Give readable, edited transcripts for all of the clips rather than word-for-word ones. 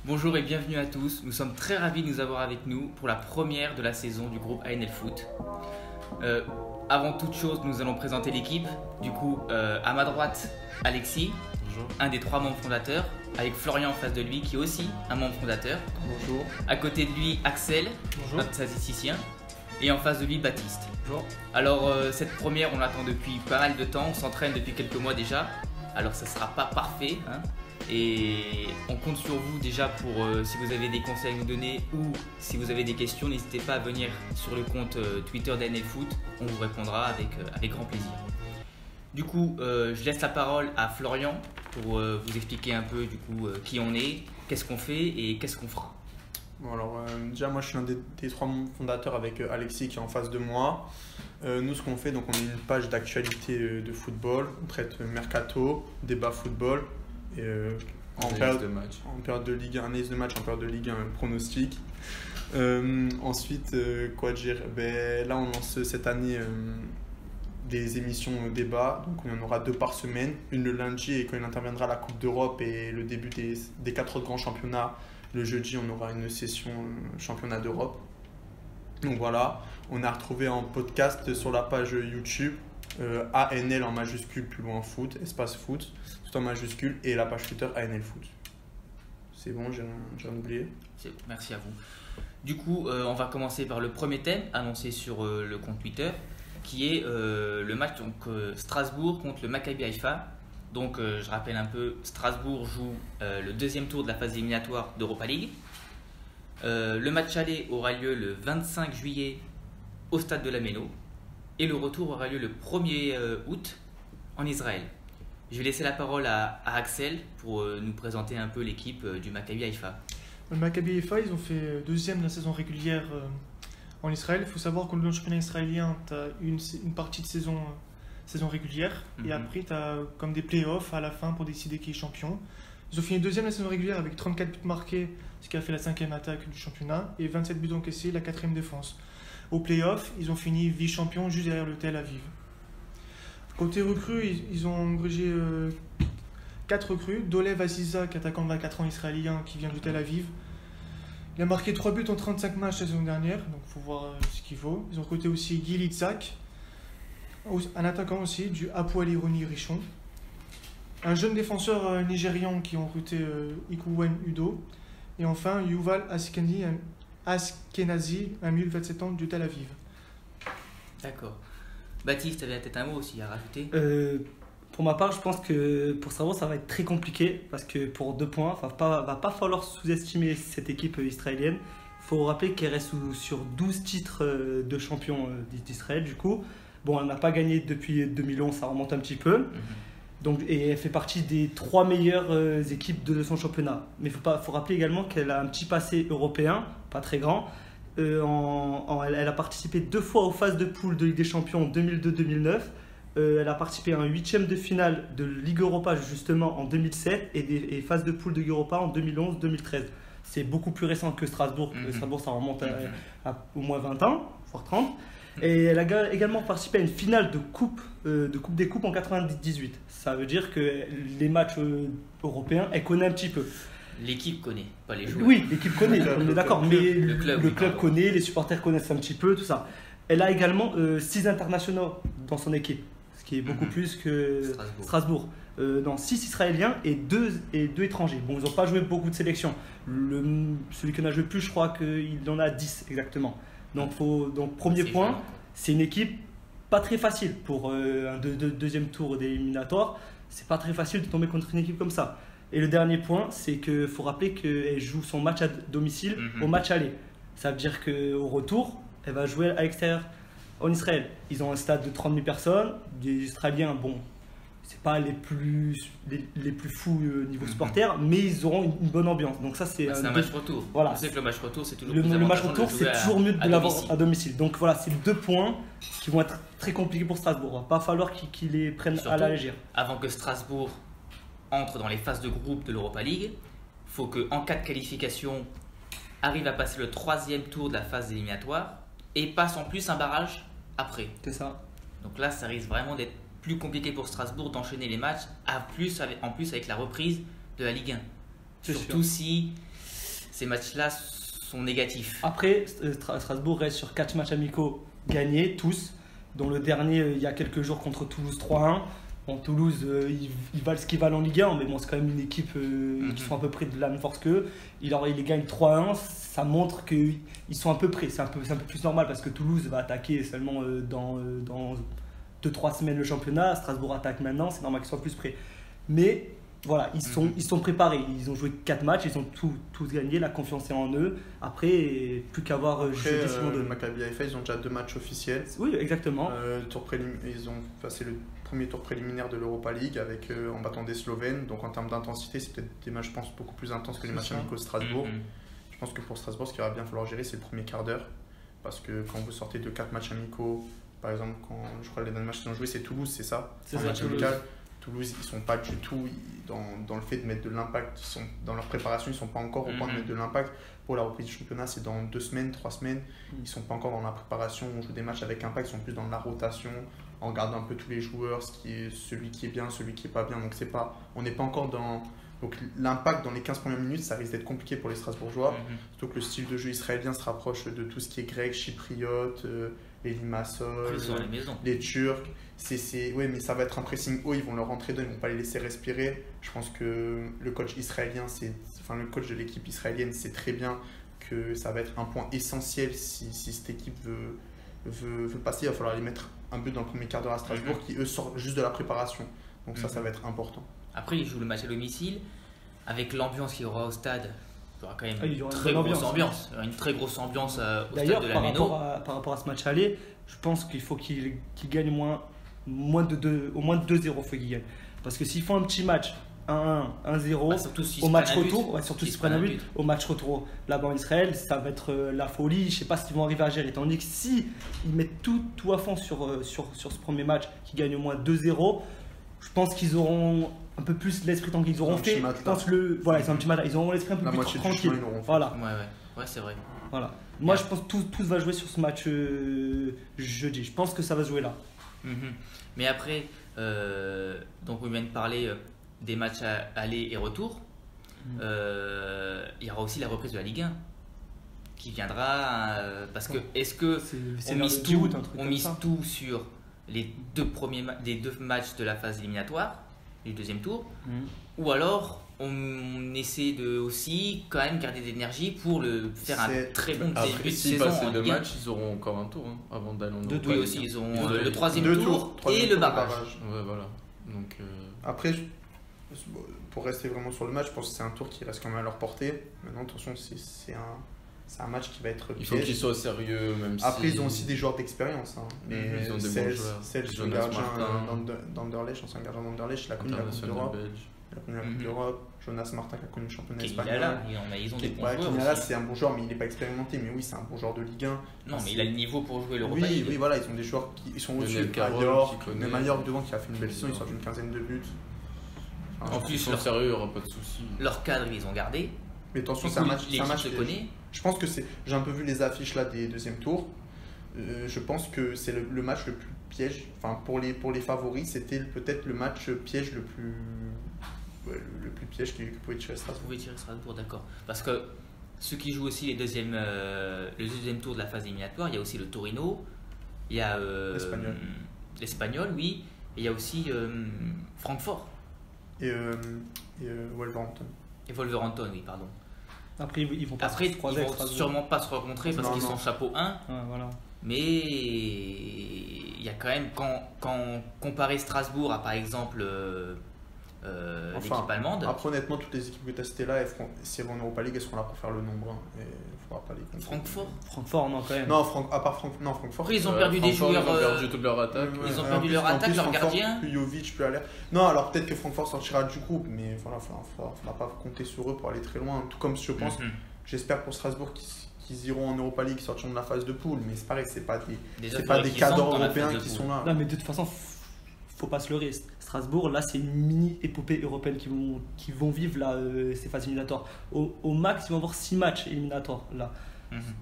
Bonjour et bienvenue à tous. Nous sommes très ravis de nous avoir avec nous pour la première de la saison du groupe ANL Foot. Avant toute chose, nous allons présenter l'équipe. Du coup, à ma droite, Alexis, Bonjour. un des 3 membres fondateurs, avec Florian en face de lui, qui est aussi un membre fondateur. Bonjour. À côté de lui, Axel, Bonjour. notre statisticien. Et en face de lui, Baptiste. Bonjour. Alors, cette première, on l'attend depuis pas mal de temps. On s'entraîne depuis quelques mois déjà. Alors, ça ne sera pas parfait, hein. Et on compte sur vous déjà pour si vous avez des conseils à nous donner ou si vous avez des questions, n'hésitez pas à venir sur le compte Twitter d'ANL Foot, on vous répondra avec grand plaisir. Du coup, je laisse la parole à Florian pour vous expliquer un peu du coup qui on est, qu'est-ce qu'on fait et qu'est-ce qu'on fera. Bon alors déjà moi je suis un des 3 fondateurs avec Alexis qui est en face de moi. Nous ce qu'on fait, donc on est une page d'actualité de football, on traite mercato, débat football. Et, en période de Ligue 1, analyse de match, en période de Ligue 1, pronostic. Ensuite, quoi dire, là on lance cette année des émissions débat, donc il y en aura 2 par semaine, une le lundi et quand il interviendra la Coupe d'Europe et le début des 4 autres grands championnats, le jeudi on aura une session championnat d'Europe. Donc voilà, on a retrouvé en podcast sur la page YouTube ANL en majuscule plus loin foot, espace foot, tout en majuscule, et la page Twitter ANL foot. C'est bon, j'ai rien oublié. Merci à vous. Du coup, on va commencer par le premier thème annoncé sur le compte Twitter, qui est le match Strasbourg contre le Maccabi Haïfa. Donc, je rappelle un peu, Strasbourg joue le 2e tour de la phase éliminatoire d'Europa League. Le match aller aura lieu le 25 juillet au stade de la Méno. Et le retour aura lieu le 1er août en Israël. Je vais laisser la parole à Axel pour nous présenter un peu l'équipe du Maccabi Haïfa. Le Maccabi Haïfa, ils ont fait 2e de la saison régulière en Israël. Il faut savoir que dans le championnat israélien, tu as une partie de saison régulière. Et après, tu as comme des playoffs à la fin pour décider qui est champion. Ils ont fini 2e de la saison régulière avec 34 buts marqués, ce qui a fait la 5e attaque du championnat, et 27 buts encaissés, la 4e défense. Au play-off, ils ont fini vice-champion juste derrière le Tel Aviv. Côté recrues, ils ont engrangé 4 recrues. Dolev Azizak, attaquant de 24 ans israélien qui vient du Tel Aviv. Il a marqué 3 buts en 35 matchs la saison dernière, donc il faut voir ce qu'il vaut. Ils ont recruté aussi Gil Itzhak, un attaquant aussi du Hapoel Ironi Rishon. Un jeune défenseur nigérian qui ont recruté Ikuwen Udo. Et enfin, Yuval Askenazi, un milieu de 27 ans du Tel Aviv. D'accord. Baptiste, tu avais peut-être un mot aussi à rajouter. Pour ma part, je pense que pour Strasbourg, ça va être très compliqué parce que pour 2 points, il ne va pas falloir sous-estimer cette équipe israélienne. Il faut rappeler qu'elle reste sur 12 titres de champion d'Israël. Du coup, bon, elle n'a pas gagné depuis 2011, ça remonte un petit peu. Donc, et elle fait partie des 3 meilleures équipes de son championnat. Mais il faut rappeler également qu'elle a un petit passé européen, pas très grand. Elle a participé 2 fois aux phases de poule de Ligue des Champions en 2002-2009. Elle a participé à un 8e de finale de Ligue Europa justement en 2007 et phases de poule de Ligue Europa en 2011-2013. C'est beaucoup plus récent que Strasbourg. Strasbourg, ça remonte à au moins 20 ans, voire 30. Et elle a également participé à une finale de Coupe des Coupes en 98. Ça veut dire que les matchs européens, elle connaît un petit peu. L'équipe connaît, pas les joueurs. Oui, l'équipe connaît, on est d'accord, mais le club connaît, les supporters connaissent un petit peu, tout ça. Elle a également 6 internationaux dans son équipe, ce qui est beaucoup plus que Strasbourg. 6 Israéliens et 2 étrangers. Bon, ils n'ont pas joué beaucoup de sélections. Celui qui en a joué plus, je crois qu'il en a 10 exactement. Donc premier point, c'est une équipe pas très facile pour un 2e tour d'éliminatoire. C'est pas très facile de tomber contre une équipe comme ça. Et le dernier point, c'est qu'il faut rappeler qu'elle joue son match à domicile au match aller. Ça veut dire qu'au retour, elle va jouer à l'extérieur en Israël. Ils ont un stade de 30 000 personnes. Les Israéliens, bon, c'est pas les plus fous niveau supporters, mais ils auront une bonne ambiance. Donc ça, c'est un match retour. Voilà. On sait que le match retour, c'est toujours le match retour, c'est toujours mieux de l'avoir à domicile. Donc voilà, c'est 2 points qui vont être très compliqués pour Strasbourg. Il va pas falloir qu'ils les prennent surtout, à la légère. Avant que Strasbourg entre dans les phases de groupe de l'Europa League, il faut qu'en cas de qualification, arrive à passer le 3e tour de la phase éliminatoire et passe en plus un barrage après. C'est ça. Donc là, ça risque vraiment d'être plus compliqué pour Strasbourg d'enchaîner les matchs, en plus avec la reprise de la Ligue 1. Surtout si ces matchs-là sont négatifs. Après, Strasbourg reste sur 4 matchs amicaux gagnés, tous, dont le dernier il y a quelques jours contre Toulouse 3-1. Bon, Toulouse, ils valent ce qu'ils valent en Ligue 1, mais bon, c'est quand même une équipe qui sont à peu près de la même force qu'eux. Ils les gagnent 3-1, ça montre qu'ils sont à peu près. C'est un peu plus normal parce que Toulouse va attaquer seulement dans 2-3 semaines le championnat. Strasbourg attaque maintenant, c'est normal qu'ils soient plus près. Mais voilà, ils sont préparés. Ils ont joué 4 matchs, ils ont tous gagné, la confiance est en eux. Après, plus qu'à voir le Maccabi Haïfa, ils ont déjà 2 matchs officiels. Oui, exactement. Ils ont passé le premier tour préliminaire de l'Europa League en battant des Slovènes. Donc en termes d'intensité, c'est peut-être des matchs, je pense, beaucoup plus intenses que les matchs amicaux de Strasbourg. Je pense que pour Strasbourg, ce qu'il va bien falloir gérer, c'est le premier quart d'heure. Parce que quand vous sortez de 4 matchs amicaux, par exemple, je crois que les derniers matchs qu'ils ont joué, c'est Toulouse, c'est ça? C'est un ça, match amical. Toulouse, ils ne sont pas du tout dans le fait de mettre de l'impact. Dans leur préparation, ils ne sont pas encore au point de mettre de l'impact. Pour la reprise du championnat, c'est dans 2 semaines, 3 semaines. Ils ne sont pas encore dans la préparation. On joue des matchs avec impact, ils sont plus dans la rotation, en regardant un peu tous les joueurs, celui qui est bien, celui qui n'est pas bien. Donc on n'est pas encore dans... Donc l'impact dans les 15 premières minutes, ça risque d'être compliqué pour les Strasbourgeois. Surtout que le style de jeu israélien se rapproche de tout ce qui est grec, chypriote, les Limassol, les Turcs. Oui, mais ça va être un pressing haut, ils vont leur rentrer dedans, ils ne vont pas les laisser respirer. Je pense que le coach israélien, le coach de l'équipe israélienne sait très bien que ça va être un point essentiel si cette équipe veut passer. Il va falloir les mettre un but dans le premier quart d'heure à Strasbourg qui, eux, sortent juste de la préparation. Donc ça va être important. Après, ils jouent le match à domicile. Avec l'ambiance qu'il y aura au stade, il y aura quand même Il y aura une très grosse ambiance. Une très grosse ambiance au stade de la Méno. Par rapport à ce match aller, je pense qu'il faut qu'ils gagnent au moins de 2-0. Il faut qu'ils gagnent. Parce que s'ils font un petit match 1-1, 1-0 au match retour, surtout s'ils prennent un but, au match retour là-bas en Israël, ça va être la folie. Je ne sais pas s'ils vont arriver à gérer. Tandis que si ils mettent tout à fond sur ce premier match, qu'ils gagnent au moins 2-0, je pense qu'ils auront un peu plus l'esprit tant qu'ils auront fait. Je pense ils ont un petit match, ils auront l'esprit un peu plus tranquille. Voilà. Ouais, c'est vrai. Voilà. Moi, je pense que tout va jouer sur ce match jeudi. Je pense que ça va se jouer là. Mais après, donc on vient de parler des matchs aller et retour. Il y aura aussi la reprise de la Ligue 1 qui viendra parce que est-ce que on mise tout sur les 2 matchs de la phase éliminatoire du deuxième tour, ou alors on essaie de aussi quand même garder de l'énergie pour faire un très bon début de saison en Ligue 1. Matchs, ils auront encore un tour avant d'aller en Europe. Oui, aussi, ils ont le troisième tour et le barrage. Ouais, voilà. Donc, Après, pour rester vraiment sur le match, je pense que c'est un tour qui reste quand même à leur portée. Maintenant, attention, c'est un match qui va être piège. Il faut qu'ils soient sérieux, même Après, ils ont aussi des joueurs d'expérience. Mais ils ont des bons joueurs. C'est le gardien d'Anderlecht, ancien gardien d'Anderlecht, il a connu la Coupe d'Europe. Il a connu la Coupe d'Europe. Jonas Martin qui a connu le championnat espagnol. Ils ont des bons joueurs. Kenala, c'est un bon joueur, mais il n'est pas expérimenté. Mais oui, c'est un bon joueur de Ligue 1. Non, mais il a le niveau pour jouer l'Europa League. Oui, voilà, ils ont des joueurs qui sont au-dessus. Même Ayor devant qui a fait une belle saison, il sort d'une 15aine de buts. En plus, leur sérieux, il n'y aura pas de soucis. Leur cadre, ils ont gardé. Mais attention, c'est un match se connaît. Je pense que j'ai un peu vu les affiches là des deuxièmes tours. Je pense que c'est le match le plus piège. Enfin, pour les favoris, c'était peut-être le match piège le plus piège qui pouvait tirer Strasbourg. D'accord. Parce que ceux qui jouent aussi le deuxième tour de la phase éliminatoire, il y a aussi le Torino, il y a l'Espagnol, oui, et il y a aussi Francfort. Et Wolverhampton. Et Wolverhampton, oui, pardon. Après, ils vont sûrement pas se rencontrer parce qu'ils sont chapeau 1. Voilà. Mais il y a quand même, quand comparer Strasbourg à par exemple l'équipe allemande. Après, honnêtement, toutes les équipes que tu as citées là, si elles vont en Europa League, elles seront là pour faire le nombre. Et il ne faudra pas les compter. Francfort, non, quand même. Non, Francfort. Après, ils ont perdu des joueurs. Ils ont perdu toute leur attaque. Ils ont perdu leur attaque, leur gardien. Jovic peut aller. Non, alors peut-être que Francfort sortira du groupe, mais voilà, il ne faudra pas compter sur eux pour aller très loin. Tout comme je pense, j'espère pour Strasbourg qu'ils iront en Europa League, sortiront de la phase de poule, mais c'est pareil, c'est pas des cadres européens qui sont là. Non, mais de toute façon, faut pas se leurrer. Strasbourg, là, c'est une mini épopée européenne qui vont vivre là, ces phases éliminatoires. Au max, ils vont avoir 6 matchs éliminatoires là.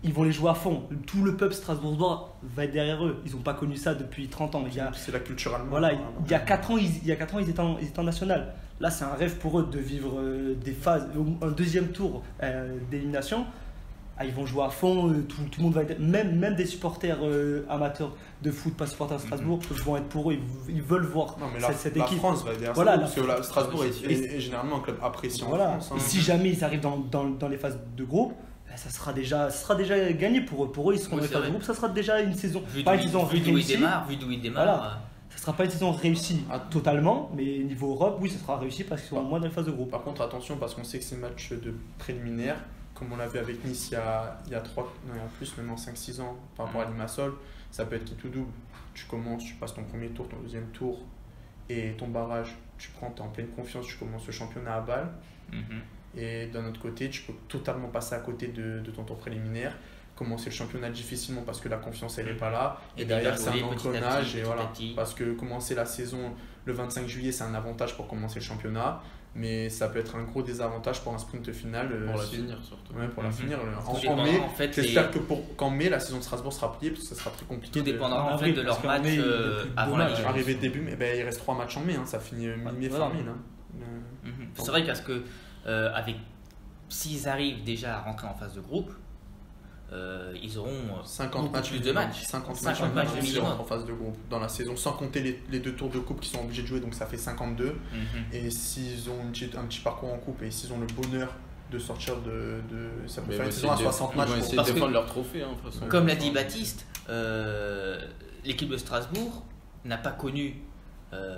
ils vont les jouer à fond. Tout le peuple strasbourgeois va être derrière eux. Ils n'ont pas connu ça depuis 30 ans. C'est la culture allemande. Voilà, il y a 4 ans, ils étaient en national. Là, c'est un rêve pour eux de vivre des phases, un deuxième tour d'élimination. Ah, ils vont jouer à fond, tout le monde va être. Même des supporters amateurs de foot, pas supporters de Strasbourg, vont être pour eux. Ils veulent voir Non, mais cette la équipe. France va être derrière Voilà, parce que Strasbourg est généralement un club apprécié en Voilà. France. Et si jamais ils arrivent dans les phases de groupe, ben, ça sera déjà gagné pour eux. Pour eux, ils seront dans les phases de groupe, ça sera déjà une saison. Pas une saison vu d'où il réussie. démarre, Voilà. Ça sera pas une saison réussie totalement, mais niveau Europe, oui, ça sera réussi parce qu'ils sont au moins dans les phases de groupe. Par contre, attention, parce qu'on sait que ces matchs de préliminaires, comme on l'a vu avec Nice il y a plus, maintenant 5-6 ans, par rapport à Limassol, ça peut être qui tout double. Tu passes ton premier tour, ton deuxième tour, et ton barrage, tu es en pleine confiance, tu commences le championnat à balle. Et d'un autre côté, tu peux totalement passer à côté de ton tour préliminaire, commencer le championnat difficilement parce que la confiance elle n'est pas là, et derrière c'est un engrenage, et voilà, parce que commencer la saison le 25 juillet c'est un avantage pour commencer le championnat, mais ça peut être un gros désavantage pour un sprint final. Pour la finir surtout. Ouais, pour la finir. En mai, en fait, j'espère qu'en mai la saison de Strasbourg sera pliée parce que ça sera très compliqué. Tout dépendra en fait de leur match avant la Ligue. Arrivé début, mais il reste 3 matchs en mai, hein, ça finit mi-mai, fin mai. C'est vrai parce que s'ils arrivent déjà à rentrer en phase de groupe, ils auront 50 matchs plus de matchs. 50 matchs minimum en phase de groupe dans la saison, sans compter les 2 tours de coupe qu'ils sont obligés de jouer, donc ça fait 52. Et s'ils ont un petit parcours en coupe et s'ils ont le bonheur de sortir ça peut faire une saison à 60 matchs. Ils vont essayer de défendre leur trophée. Hein, de toute façon. Comme l'a dit Baptiste, l'équipe de Strasbourg n'a pas connu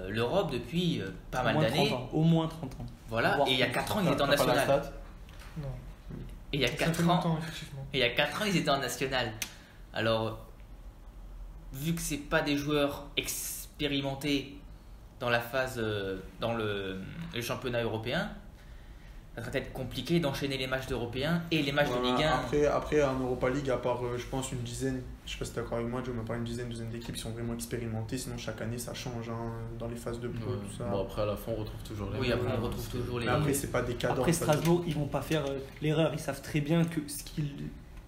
l'Europe depuis pas mal d'années. Au moins 30 ans. Voilà, et il y a 4 ans, ils étaient en national. Non. Et il y a 4 ans, ils étaient en national. Alors, vu que c'est pas des joueurs expérimentés dans la phase, dans le championnat européen, ça serait peut-être compliqué d'enchaîner les matchs d'européens et les matchs de Ligue 1. Après, en Europa League, à part, je pense, une dizaine, je sais pas si tu es d'accord avec moi, Joe, mais pas une douzaine d'équipes qui sont vraiment expérimentées. Sinon, chaque année, ça change dans les phases de poule, tout ça. Bon, après, à la fin, on retrouve toujours les Oui, après, on retrouve toujours les. Mais après, c'est pas des cadres. Après, Strasbourg, ils vont pas faire l'erreur. Ils savent très bien que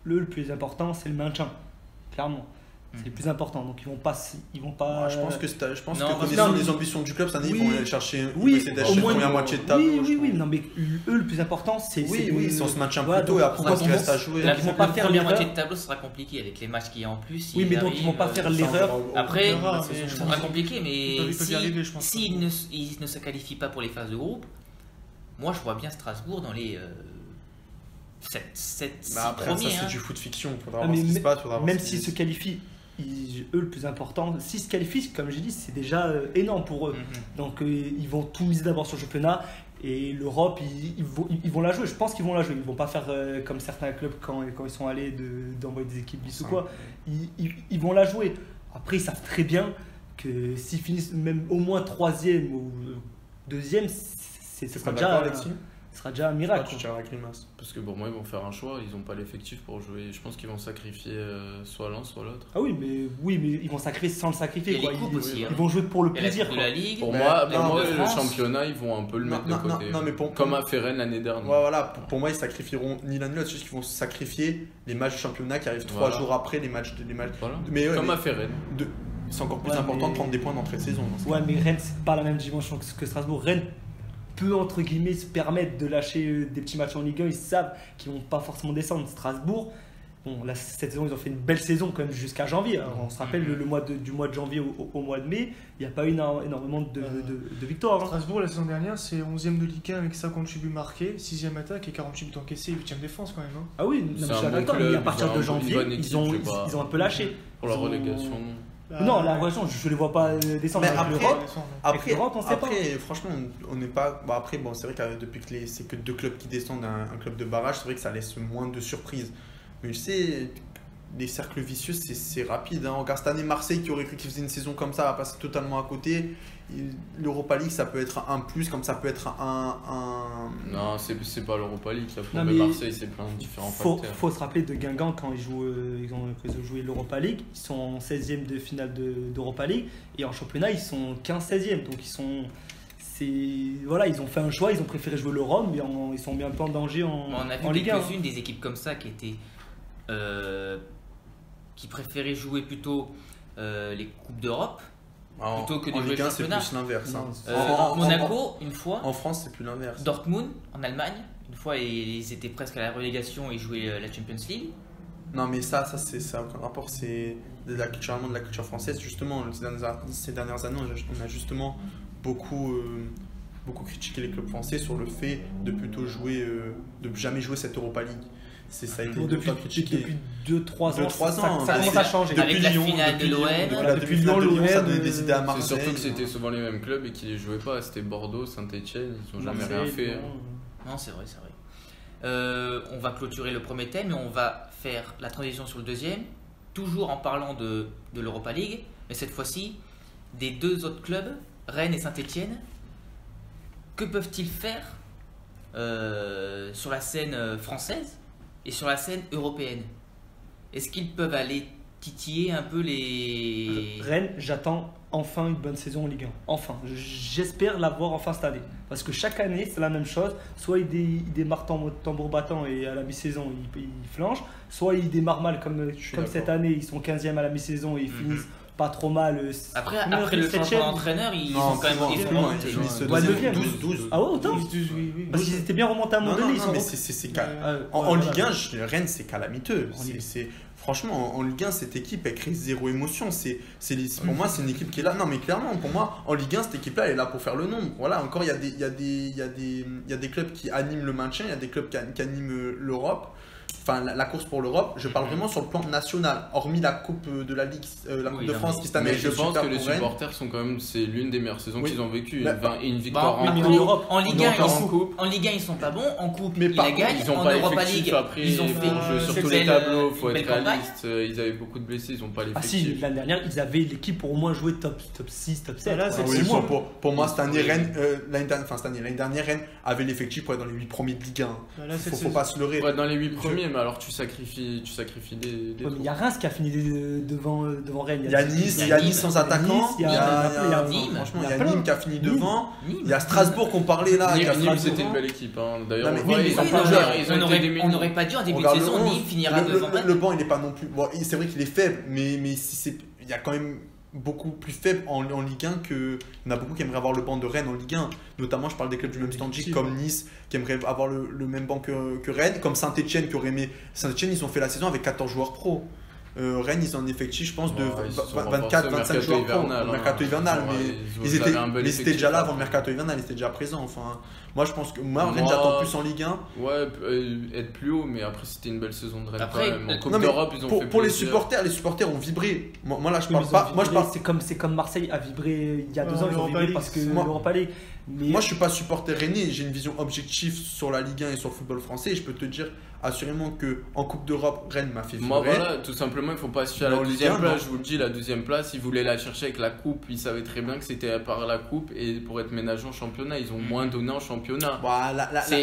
le plus important, c'est le maintien. Clairement. C'est le plus important, donc ils vont pas. Je pense que Non, connaissant les ambitions du club cette année, ils vont aller chercher. Oui, essayer d'acheter la première moitié de tableau. Oui, non, mais eux, le plus important, c'est. Oui, si on se maintient voilà, plus tôt et après on reste à jouer. La ils vont pas faire première l'erreur. moitié de tableau, ce sera compliqué avec les matchs qu'il y a en plus. Oui, mais donc ils vont pas faire l'erreur. Après, verra, ça mais sera compliqué, mais ils peuvent y arriver, je pense. s'ils ne se qualifient pas pour les phases de groupe, moi je vois bien Strasbourg dans les 7 Après, premiers. ça c'est hein. du foot fiction. Faudra voir ce qui se passe. Même s'ils se qualifient, eux, le plus important, s'ils se qualifient, comme j'ai dit, c'est déjà énorme pour eux. Donc ils vont tout miser d'abord sur le championnat. Et l'Europe, ils vont la jouer. Je pense qu'ils vont la jouer. Ils vont pas faire comme certains clubs quand ils sont allés d'envoyer des équipes lisses ou quoi. Ils vont la jouer. Après, ils savent très bien que s'ils finissent même au moins 3e ou 2e, ce sera déjà un miracle. Tu tiens la grimace. Parce que pour moi, ils vont faire un choix. Ils n'ont pas l'effectif pour jouer. Je pense qu'ils vont sacrifier soit l'un, soit l'autre. Ah oui, mais ils vont sacrifier sans le sacrifier. Il y a les coupes aussi, hein. Ils vont jouer pour le Il y a la plaisir. Coupe de la Ligue. Pour la moi, Coupe de le France. championnat, ils vont un peu le mettre de côté. Non, mais comme à Ferenc l'année dernière. Ouais, voilà, pour moi, ils sacrifieront ni l'un ni l'autre. C'est juste qu'ils vont sacrifier les matchs de championnat qui arrivent 3 jours après les matchs. Voilà. Mais, Comme à Ferenc. c'est encore plus important de prendre des points d'entrée de saison. Ouais, mais Rennes, c'est pas la même dimension que Strasbourg. Rennes peut, entre guillemets, se permettre de lâcher des petits matchs en Ligue 1. Ils savent qu'ils vont pas forcément descendre. Strasbourg, bon, là, cette saison, ils ont fait une belle saison quand même jusqu'à janvier. Alors, on se rappelle du mois de janvier au mois de mai, il n'y a pas eu énormément de victoires. Hein. Strasbourg, la saison dernière, c'est 11e de Ligue 1 avec 58 buts marqués, 6e attaque et 48 buts encaissés, 8e défense quand même. Hein. Ah oui, C'est je un suis bon d'accord, mais club, à partir ils ont de une janvier, bonne équipe, ils ont je sais pas. un peu lâché. Pour la Ils ont- relégation, non. Non, la relégation, je ne les vois pas descendre Mais avec après- l'Europe. Après, l'Europe, on sait pas. franchement, on n'est pas. Bon, après, bon, c'est vrai que depuis que c'est que 2 clubs qui descendent, un club de barrage, c'est vrai que ça laisse moins de surprises. Mais je sais, les cercles vicieux, c'est rapide. Hein. Regarde cette année, Marseille qui aurait cru qu'il faisait une saison comme ça, va passer totalement à côté. L'Europa League, ça peut être un plus, comme ça peut être un. Non, c'est pas l'Europa League. Là, pour Non, le mais Marseille, c'est plein de différents faut facteurs. se rappeler de Guingamp quand ils ont joué l'Europa League. Ils sont en 16e de finale d'Europa League. Et en championnat, ils sont 15-16e. Donc ils ont fait un choix. Ils ont préféré jouer l'Europe, mais ils sont bien un peu en danger On a en vu Ligue 1. quelques-unes des équipes comme ça qui étaient qui préférait jouer plutôt les Coupes d'Europe plutôt que de en jouer Ligue le 1, c'est championnat. plus l'inverse. hein. Monaco, une fois. En France, c'est plus l'inverse. Dortmund, en Allemagne, une fois ils étaient presque à la relégation et jouaient la Champions League. Non, mais ça a aucun rapport. C'est de la culture allemande, de la culture française. Justement, ces dernières années, on a justement beaucoup critiqué les clubs français sur le fait de plutôt jouer, de jamais jouer cette Europa League. Ça a été longtemps critiqué. Depuis 2-3 ans, 2-3 ans, ça commence à changer. Avec la finale de l'OM. Depuis Lyon, l'OM, ça donnait des idées à C'est Marseille. surtout que c'était souvent les mêmes clubs et qu'ils les jouaient pas. C'était Bordeaux, Saint-Etienne, ils ont jamais rien fait. Non, c'est vrai, c'est vrai. On va clôturer le premier thème et on va faire la transition sur le deuxième, toujours en parlant de l'Europa League, mais cette fois-ci des deux autres clubs, Rennes et Saint-Etienne. Que peuvent-ils faire sur la scène française et sur la scène européenne? Est-ce qu'ils peuvent aller titiller un peu les... Rennes, j'attends enfin une bonne saison en Ligue 1. Enfin, j'espère l'avoir enfin cette année. Parce que chaque année, c'est la même chose. Soit ils démarrent tambour battant et à la mi-saison, ils flanchent. Soit ils démarrent mal comme cette année, ils sont 15e à la mi-saison et ils finissent pas trop mal. Après le changement d'entraîneur, ils sont quand même remontés. Ils finissent Ouais, 12. Ah ouais, autant 12, oui, oui. Parce qu'ils étaient bien remontés à un moment donné. Non, mais c'est en Ligue 1, Rennes, c'est calamiteux. Franchement, en Ligue 1, cette équipe, elle crée zéro émotion. Pour moi, c'est une équipe qui est là. Non, mais clairement, pour moi, en Ligue 1, cette équipe-là, elle est là pour faire le nombre. Voilà, encore, il y a des clubs qui animent le maintien, il y a des clubs qui animent l'Europe. Enfin, la course pour l'Europe, je parle vraiment sur le plan national, hormis la Coupe de la Ligue, la Coupe de France qui se Mais je pense que les supporters sont quand même, c'est l'une des meilleures saisons qu'ils ont vécues. Une victoire en Europe. En Ligue 1, ils sont pas bons. En Coupe, ils la gagnent. Ils ont en pas Europa League, après, ils ont fait sur tous les tableaux, il faut être réaliste. Ils avaient beaucoup de blessés, ils ont pas l'effectif. Ah si, l'année dernière, ils avaient l'équipe pour au moins jouer top 6, top 7. Pour moi, cette année, Rennes, l'année dernière, Rennes avait l'effectif pour être dans les 8 premiers de Ligue 1. Faut pas se leurrer. Pour être dans les 8 premiers, mais alors tu sacrifies des il y a Reims qui a fini devant Rennes. Il y a Nice sans attaquant. Il y a Nîmes. Franchement, il y a Nîmes qui a fini devant. Il y a Strasbourg qu'on parlait là. Nîmes, c'était une belle équipe. D'ailleurs, on n'aurait pas dit en début de saison, Nîmes finira devant. Le banc, il n'est pas non plus. C'est vrai qu'il est faible, mais il y a quand même beaucoup plus faible en Ligue 1 que. Il y en a beaucoup qui aimeraient avoir le banc de Rennes en Ligue 1. Notamment, je parle des clubs du même standing comme Nice qui aimeraient avoir le même banc que Rennes, comme Saint-Etienne qui aurait aimé. Saint-Etienne, ils ont fait la saison avec 14 joueurs pro. Rennes, ils ont un effectif, je pense, de 24-25 joueurs pro. Mercato hivernal, mais ils étaient déjà là avant le mercato hivernal, ils étaient déjà présents. Enfin, moi, je pense que Rennes, j'attends plus en Ligue 1. Ouais, être plus haut, mais après, c'était une belle saison de Rennes. Après, en Coupe d'Europe, ils ont fait pour les supporters ont vibré. Moi là, je parle pas. Moi, je parle. C'est comme Marseille a vibré il y a 2 ans, ils ont vibré parce que l'Europa League. Moi, je suis pas supporter rennais, j'ai une vision objective sur la Ligue 1 et sur le football français. Et je peux te dire assurément que en Coupe d'Europe, Rennes m'a fait vibrer. Moi, voilà, tout simplement, il faut pas se fier à la 12e place. Je vous le dis, la 12e place, ils voulaient la chercher avec la Coupe. Ils savaient très bien que c'était par la Coupe et pour être ménagés en championnat, ils ont moins donné en championnat.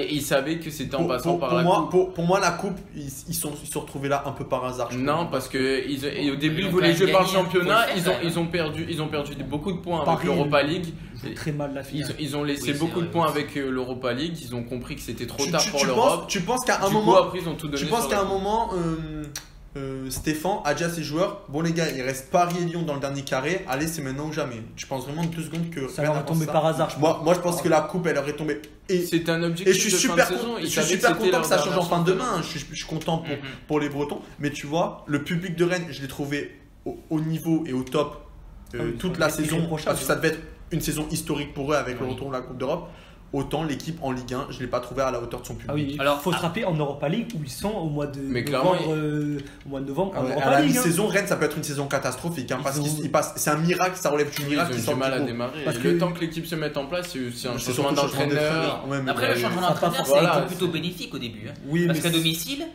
Ils savaient que c'était en passant par la Coupe. Pour moi, la Coupe, ils sont retrouvés là un peu par hasard. Non, parce que au début, ils voulaient jouer par le championnat. Ils ont perdu beaucoup de points avec l'Europa League. Très mal la finale. Ils ont laissé beaucoup de points avec l'Europa League. Ils ont compris que c'était trop tard pour l'Europe. Tu penses qu'à un moment, après, ils ont tout donné. Tu penses qu'à un moment, Stéphane a dit à ses joueurs, bon les gars, il reste Paris et Lyon dans le dernier carré. Allez, c'est maintenant ou jamais. Je pense vraiment 2 secondes que ça leur est tombé par hasard. Moi, je pense que la coupe, elle aurait tombé. C'est un objectif. Et je suis super content que ça change en fin de main. Je suis content pour les Bretons. Mais tu vois, le public de Rennes, je l'ai trouvé au niveau et au top toute la saison. Parce que ça devait être une saison historique pour eux avec le retour de la Coupe d'Europe. Autant l'équipe en Ligue 1, je ne l'ai pas trouvé à la hauteur de son public. Ah oui, alors faut se rappeler en Europa League où ils sont au mois de novembre. À la mi-saison, Rennes, ça peut être une saison catastrophique. Parce qu'ils passent, c'est un miracle, ça relève du miracle. Ils ont du mal à démarrer. Parce que le temps que l'équipe se mette en place, c'est un changement d'entraîneur. Après, le changement d'entraîneur, ça a été plutôt bénéfique au début. Parce qu'à domicile,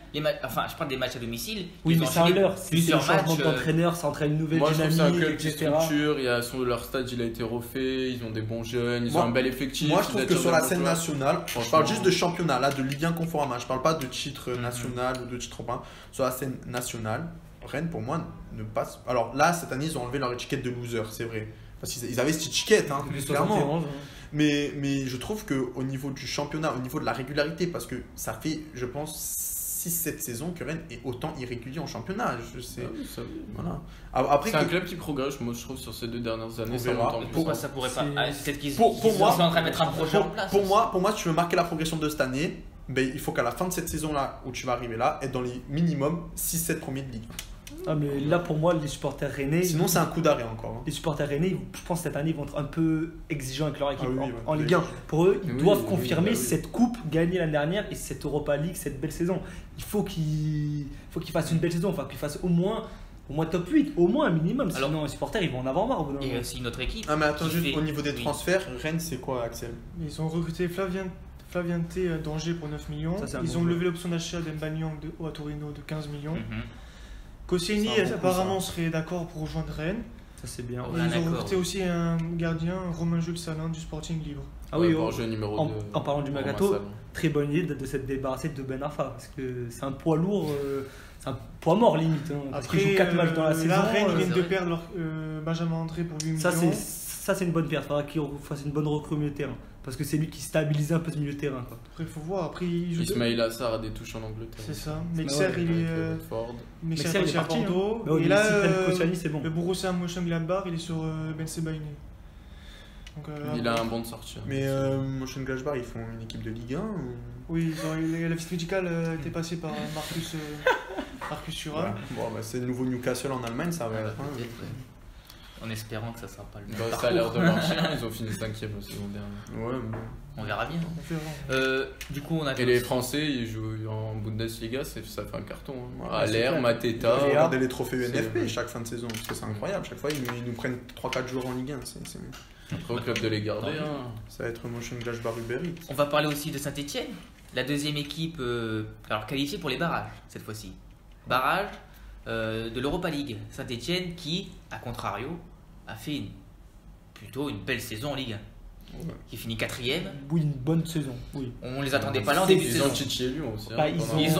enfin, je parle des matchs à domicile. Oui, mais c'est à l'heure. Plusieurs changement d'entraîneur, ça entraîne une nouvelle dynamique. Moi, je trouve que c'est un club qui structure. Leur stade, il a été refait. Ils ont des bons jeunes. Ils ont un bel effectif. Moi, je trouve que sur la scène nationale, je parle juste de championnat, là, de Ligue 1 Conforama. Je parle pas de titre national ou de titre européen. Sur la scène nationale, Rennes, pour moi, ne passe. Alors là, cette année, ils ont enlevé leur étiquette de loser, c'est vrai. Parce qu'ils avaient cette étiquette, clairement. Mais je trouve qu'au niveau du championnat, au niveau de la régularité, parce que ça fait, je pense, 6-7 saisons que Rennes est autant irrégulier en championnat. Je sais. Voilà. Après, c'est un club qui progresse, moi je trouve, sur ces 2 dernières années. Ça monte en plus. Pourquoi ça pourrait pas. Peut-être qu'ils sont en train de mettre un projet en place. Pour moi, si tu veux marquer la progression de cette année, ben, il faut qu'à la fin de cette saison-là, où tu vas arriver là, être dans les minimum 6-7 premiers de ligue. Ah mais là pour moi les supporters rennais. Sinon c'est un coup d'arrêt encore. Hein. Les supporters rennais, je pense cette année ils vont être un peu exigeants avec leur équipe en Ligue 1. Oui. Pour eux, ils doivent confirmer cette coupe gagnée l'année dernière et cette Europa League, cette belle saison. Il faut qu'ils fassent une belle saison, enfin qu'ils fassent au moins top 8, au moins un minimum. Alors, sinon les supporters ils vont en avoir marre. Et aussi notre équipe. Ah mais attends juste au niveau des transferts, Rennes c'est quoi Axel? Ils ont recruté Flavien T d'Angers pour 9 millions. Ils ont levé l'option d'achat d'Mbanyang à Torino de 15 millions. Koscielny apparemment serait d'accord pour rejoindre Rennes. Ça c'est bien. Ils ont recruté aussi un gardien, Romain Jules Salin du Sporting Libre. Ah oui, jeu numéro 2. En parlant du Magato, très bonne idée de s'être débarrassé de Ben Arfa parce que c'est un poids lourd, c'est un poids mort limite. Parce qu'il joue 4 matchs dans la saison. Là, Rennes viennent de perdre Benjamin André pour 8 millions. Ça c'est une bonne perte. Il faudra qu'il fasse une bonne recrue au milieu de terrain. Parce que c'est lui qui stabilise un peu ce milieu de terrain. Quoi. Après, il faut voir. Après, Ismail Assar a des touches en Angleterre. C'est ça. Mexer, il est parti à Bordeaux. Hein. Et là, c'est bon. Le Borussia Mönchengladbach, il est sur Ben Sebaini. Il a un bon de sortie. Mais Mönchengladbach, ils font une équipe de Ligue 1 ou... Oui, la visite médicale était passée par Marcus Thuram. Bon, c'est le nouveau Newcastle en Allemagne, ça va être. En espérant que ça ne sera pas le même ça a l'air de marcher, ils ont fini 5e la saison dernière. Ouais, on verra bien. Du coup, on a et les Français, ils jouent en Bundesliga, ça fait un carton. Hein. Aller, Mateta. Regardez les trophées UNFP chaque fin de saison, parce que c'est incroyable. Chaque fois, ils nous prennent 3-4 joueurs en Ligue 1. Après, au club de les garder. Ça va être Mönchengladbach Uber Eats. On va parler aussi de Saint-Etienne, la deuxième équipe qualifiée pour les barrages cette fois-ci. Barrage de l'Europa League. Saint-Etienne qui, à contrario, a fait plutôt une belle saison en Ligue 1. Ouais. Qui finit 4e. Oui, une bonne saison. Oui. On les attendait pas là en début de saison. Ils ont titillé Lyon aussi.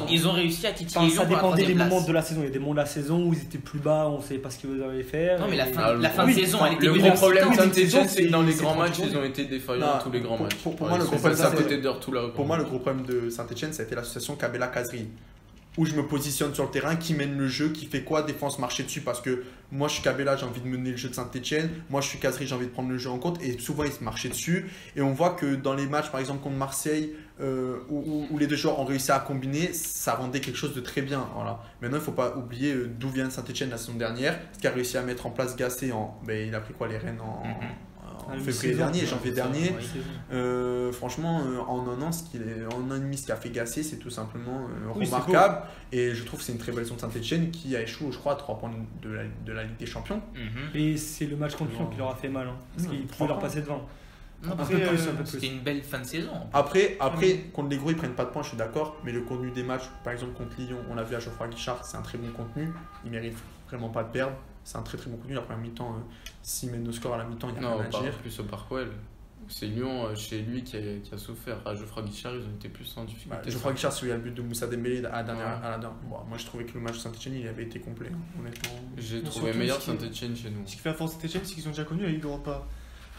Ils ont réussi à titiller Lyon. Ça dépendait des moments de la saison. Il y a des moments de la saison où ils étaient plus bas, on ne savait pas ce qu'ils allaient faire. Non, mais la fin de saison, elle était le gros problème de Saint-Etienne, c'est que dans les grands matchs, ils ont été défaillants tous les grands matchs. Pour moi, le gros problème de Saint-Etienne, ça a été l'association Kabela Kazri. Où je me positionne sur le terrain, qui mène le jeu, qui fait quoi, défense, marcher dessus, parce que moi je suis Kabela, j'ai envie de mener le jeu de Saint-Etienne, moi je suis Kazri, j'ai envie de prendre le jeu en compte, et souvent ils se marchaient dessus, et on voit que dans les matchs par exemple contre Marseille, où les deux joueurs ont réussi à combiner, ça rendait quelque chose de très bien. Voilà. Maintenant il ne faut pas oublier d'où vient Saint-Etienne la saison dernière, ce qui a réussi à mettre en place Gasset, il a pris quoi les Rennes en février dernier, janvier dernier. Franchement, en un an et demi, ce qu'a fait Gasset, c'est tout simplement remarquable. Et je trouve que c'est une très belle saison de Saint-Etienne qui a échoué, je crois, à 3 points de la Ligue des Champions. Et c'est le match contre Lyon qui leur a fait mal, parce qu'ils pouvaient leur passer devant. C'était une belle fin de saison. Après contre les gros, ils prennent pas de points, je suis d'accord. Mais le contenu des matchs, par exemple contre Lyon, on l'a vu à Geoffroy Guichard, c'est un très bon contenu. Ils méritent vraiment pas de perdre. C'est un très très bon contenu. La première mi-temps, s'ils mènent nos scores à la mi-temps, il n'y a rien à dire. Plus au Parkwell. C'est Lyon, chez lui, qui a souffert. À Geoffroy Guichard, ils ont été plus en difficulté. Geoffroy Guichard, c'est où il y a le but de Moussa Dembélé à la dernière. Bon, moi, je trouvais que le match de Saint-Etienne, il avait été complet, honnêtement. J'ai trouvé meilleur Saint-Etienne chez nous. Ce qui fait la force de Saint-Etienne, c'est qu'ils ont déjà connu la Ligue Europa.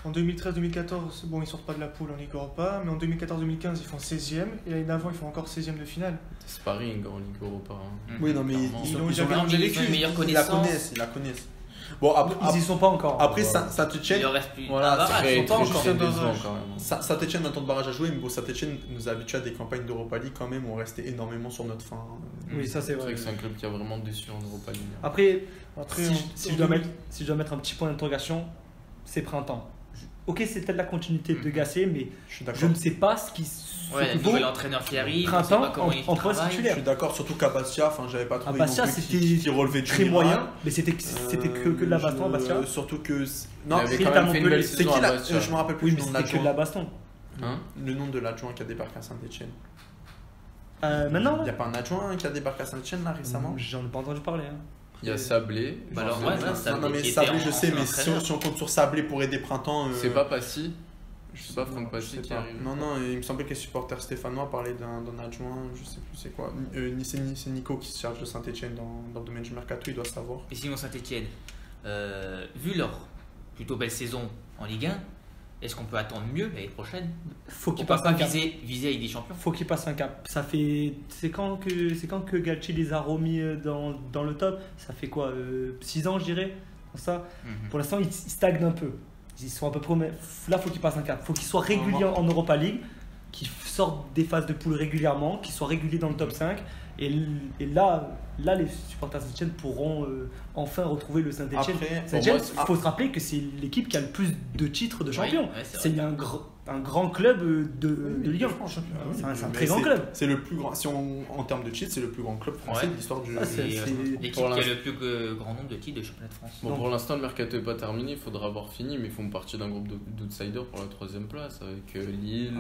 En 2013-2014, bon, ils sortent pas de la poule en Ligue Europa, mais en 2014-2015, ils font 16e, et l'année d'avant, ils font encore 16e de finale. C'est sparring en Ligue Europa. Oui, non, mais ils ont une meilleure connaissance. Ils la connaissent. Bon, ils y sont pas encore. Après, Saint-Etienne. Il en reste plus. Voilà, ils sont pas encore. Saint-Etienne a un temps de barrage à jouer, mais bon, Saint-Etienne nous a habitués à des campagnes d'Europa League quand même où on restait énormément sur notre fin. Oui, ça c'est vrai. C'est un club qui a vraiment déçu en Europa League. Après si je dois mettre un petit point d'interrogation, c'est printemps. Ok, c'est peut-être la continuité de Gasset, mais je ne sais pas ce qui. Ouais, le nouvel entraîneur qui arrive, printemps en poste titulaire. Je suis d'accord, surtout qu'Abastia, j'avais pas trouvé Abastia, qui relevait très moyen, mais c'était que de la baston, Abastia. Surtout que non, il avait quand même fait une belle saison à Abastia. Je me rappelle plus le nom de l'adjoint. Que de la baston. Le nom de l'adjoint qui a débarqué à Saint-Etienne. Maintenant, il n'y a pas un adjoint qui a débarqué à Saint-Etienne là récemment. J'en ai pas entendu parler. Il y a Sablé. Alors Sablé, je sais, mais si on compte sur Sablé pour aider Printemps. C'est pas Passy. Je sais pas, Franck Passy qui arrive. Non, il me semblait que les supporters stéphanois parlaient d'un adjoint, je sais plus c'est quoi. C'est Nico qui se charge de Saint-Etienne dans le domaine du mercato, il doit savoir. Et sinon, Saint-Etienne, vu leur plutôt belle saison en Ligue est-ce qu'on peut attendre mieux l'année prochaine? Faut qu'il passe un cap. Viser avec des champions. Faut qu'il passe un cap. Ça fait. C'est quand que Galtier les a remis dans le top? Ça fait quoi 6 ans, je dirais. Ça. Pour l'instant, ils stagnent un peu. Ils sont à peu près. Là, faut qu'ils passent un cap. Faut qu'ils soient réguliers en Europa League, qu'ils sortent des phases de poule régulièrement, qu'ils soient réguliers dans le top 5. Et là, les supporters Saint-Etienne pourront enfin retrouver le Saint-Etienne. Saint-Etienne, il faut se rappeler que c'est l'équipe qui a le plus de titres de champion. C'est un grand club de Ligue 1. C'est un très grand club. C'est le plus grand. Si en termes de titres, c'est le plus grand club français de l'histoire du. C'est l'équipe qui a le plus grand nombre de titres de championnat de France. Bon, pour l'instant, le mercato n'est pas terminé. Il faudra avoir fini, mais ils font partie d'un groupe d'outsiders pour la 3e place avec Lille.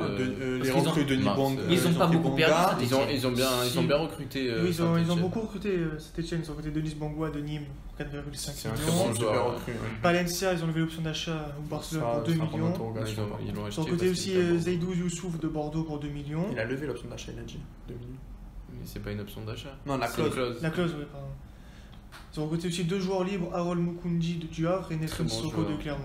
Les recrues de Nibong. Ils n'ont pas beaucoup perdu. Ils ont bien recruté. Ils ont beaucoup recruté Saint-Etienne. Ils ont recruté Denis Bangoua de Nîmes pour 4,5 millions. Valencia, ils ont levé l'option d'achat au Barcelone pour 2 millions. Ils ont recruté aussi Zaidou Youssouf de Bordeaux pour 2 millions. Il a levé l'option d'achat, il a dit 2 millions. Mais c'est pas une option d'achat. Non, la clause. La clause, oui, pardon. Ils ont recruté aussi 2 joueurs libres, Harold Mukundi de Havre et Nesrin Sissoko de Clermont.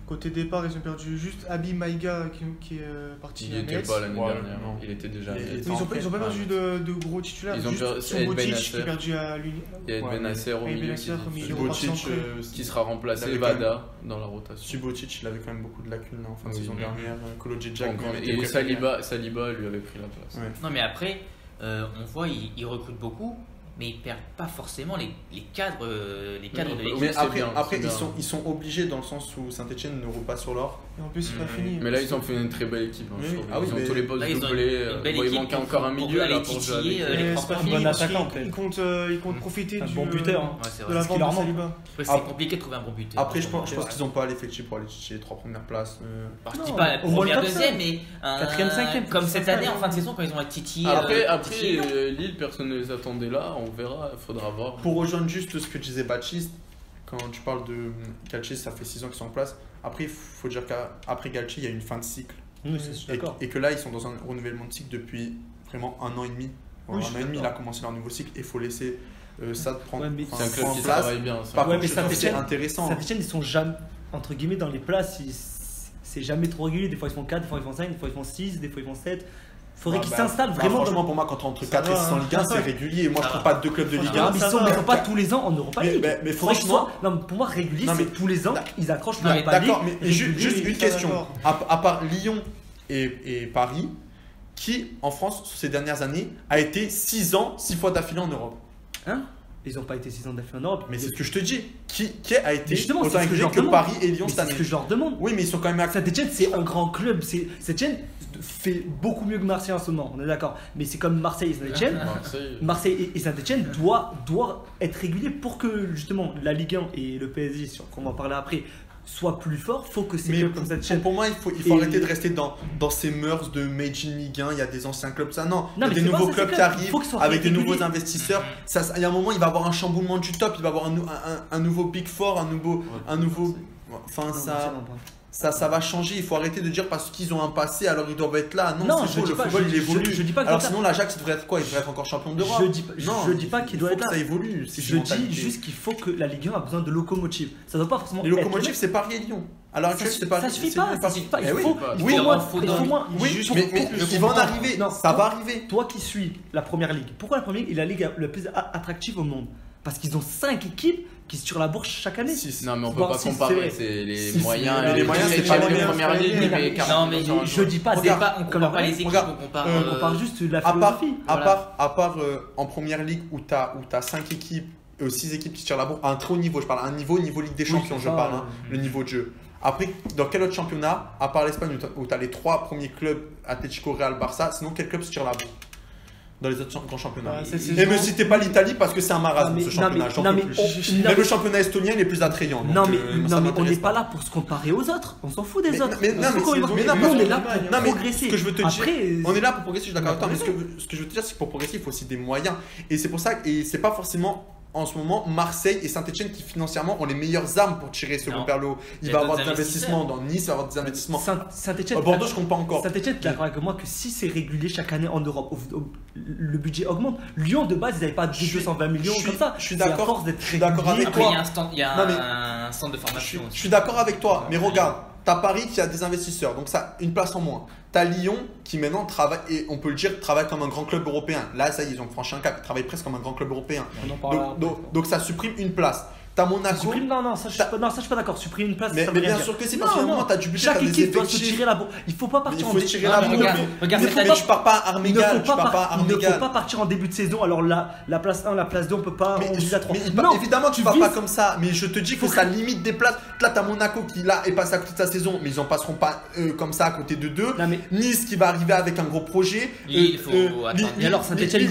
Côté départ, ils ont perdu juste Abi Maïga qui est parti à Metz. Il n'était pas l'année dernière, il était déjà à Metz. Ils n'ont pas perdu de gros titulaires. Ils ont perdu Botic qui est perdu à l'Union. Il y a Ben Nasser au milieu qui sera remplacé Vada dans la rotation. Subotic, il avait quand même beaucoup de lacunes en fin de saison dernière. Kolodziejczak et Saliba lui avait pris la place. Non mais après, on voit ils recrutent beaucoup. Mais ils ne perdent pas forcément les cadres de l'équipe. Mais après ils sont obligés dans le sens où Saint-Etienne ne roule pas sur l'or. Et en plus, c'est pas fini. Mais là, ils ont fait une très belle équipe. Ils ont tous les postes doublés. Il manque encore un milieu là pour jouer. C'est pas fini. Ils comptent profiter du bon buteur de la vente de Saliba. C'est compliqué de trouver un bon buteur. Après, je pense qu'ils n'ont pas l'effectif pour aller chercher les 3 premières places. Je dis pas la première, deuxième, mais 4ème, 5ème. Comme cette année en fin de saison quand ils ont titillé. Après, Lille, personne ne les attendait là. On verra, il faudra voir. Pour rejoindre juste ce que disait Baptiste, quand tu parles de Galtier, ça fait 6 ans qu'ils sont en place. Après, il faut dire qu'après Galtier, il y a une fin de cycle. Et que là, ils sont dans un renouvellement de cycle depuis vraiment 1 an et demi. Un an et demi, il a commencé leur nouveau cycle et il faut laisser ça prendre c'est un club qui travaille bien. Mais c'est intéressant. Saint-Etienne, ils sont jamais, entre guillemets, dans les places, c'est jamais trop régulier. Des fois, ils font 4, des fois, ils font 5, des fois, ils font 6, des fois, ils font 7. Faudrait qu'ils s'installent vraiment. Franchement, pour moi, quand tu entre 4 et 6 en Ligue 1, c'est régulier. Moi, je trouve pas 2 clubs de Ligue 1. Ils sont pas tous les ans en Europa League. Mais franchement, pour moi, régulier, c'est tous les ans, ils accrochent l'Europa League. D'accord, mais juste une question. À part Lyon et Paris, qui en France, ces dernières années, a été 6 ans, 6 fois d'affilée en Europe? Hein? Ils n'ont pas été 6 ans d'affilée en Europe. Mais c'est ce que je te dis. Qui a été justement, autant régulier que Paris et Lyon cette année? C'est ce que je leur demande. Oui, mais ils sont quand même. Saint-Etienne, c'est un grand club. Saint-Etienne fait beaucoup mieux que Marseille en ce moment, on est d'accord. Mais c'est comme Marseille et Saint-Etienne. Marseille et Saint-Etienne doivent être réguliers pour que justement la Ligue 1 et le PSG, sur qu'on va en parler après, soit plus fort. Faut que ces clubs comme Saint-Etienne. Pour moi, il faut arrêter de rester dans ces mœurs de Made in Ligue 1. Il y a des anciens clubs, ça non. Il y a des nouveaux clubs qui arrivent avec des nouveaux investisseurs. Il y a un moment, il va y avoir un chamboulement du top. Il va y avoir un nouveau Big Four, un nouveau. Enfin, ça va changer. Il faut arrêter de dire parce qu'ils ont un passé, alors ils doivent être là. Non, c'est faux. Le football, il évolue. Je dis pas alors sinon, l'Ajax devrait être quoi? Il devrait être encore champion d'Europe. Je dis pas qu'il doit être là. Ça évolue. Je dis juste qu'il faut que la Ligue 1 a besoin de locomotives. Ça doit pas forcément. Les locomotives, c'est Paris et Lyon. Alors actuellement, c'est pas. Ça suffit pas. Il faut moins. Oui, mais il va en arriver. Ça va arriver. Toi qui suis la première ligue, pourquoi la première ligue est la ligue la plus attractive au monde? Parce qu'ils ont 5 équipes qui se tirent la bourse chaque année. Non, mais on peut pas comparer. C'est les moyens. Les moyens, c'est pas les premières ligues. Non, mais je dis pas. On compare pas les équipes. On parle juste de la philosophie. À part en première ligue où t'as 5 équipes, 6 équipes qui se tirent la bourse à un très haut niveau. Je parle à un niveau Ligue des Champions. Je parle le niveau de jeu. Après, dans quel autre championnat, à part l'Espagne où tu as les 3 premiers clubs, Atlético, Real, Barça, sinon quel club se tire la bourse dans les autres grands championnats? Et me citez pas l'Italie parce que c'est un marasme ce championnat. Même le championnat estonien il est plus attrayant. Non mais on n'est pas là pour se comparer aux autres. On s'en fout des autres. On est là pour progresser. Ce que je veux te dire, on est là pour progresser, je suis d'accord avec toi. Mais ce que je veux te dire, c'est que pour progresser, il faut aussi des moyens. Et c'est pour ça que c'est pas forcément en ce moment Marseille et Saint-Etienne qui financièrement ont les meilleures armes pour tirer ce groupe vers le haut. Il va y avoir des investissements dans Nice, il va y avoir des investissements. Saint-Etienne, Bordeaux, je compte pas encore. Saint-Etienne, tu es d'accord avec moi que si c'est régulier chaque année en Europe, le budget augmente. Lyon de base, ils n'avaient pas 220 millions comme ça. Je suis d'accord avec toi. Il y a un centre de formation. Je suis d'accord avec toi, mais regarde, t'as Paris qui a des investisseurs, donc ça, une place en moins. T'as Lyon qui maintenant travaille, et on peut le dire, travaille comme un grand club européen. Là, ça y est, ils ont franchi un cap, ils travaillent presque comme un grand club européen. Donc ça supprime une place. T'as Monaco. Non, ça je suis pas d'accord. Supprimer une place, mais bien sûr que si, parce qu'à un moment, t'as du budget. Chaque équipe doit se tirer la bourre. Il faut pas partir en début de saison. Mais tu pars pas à armes égales. Il ne faut pas partir en début de saison. Alors la place 1, la place 2, on peut pas. On vise à 3. Évidemment, tu pars pas comme ça. Mais je te dis que ça limite des places. Là, t'as Monaco qui là est passé à côté de sa saison, mais ils en passeront pas comme ça à côté de 2. Nice qui va arriver avec un gros projet. Et alors Saint-Etienne,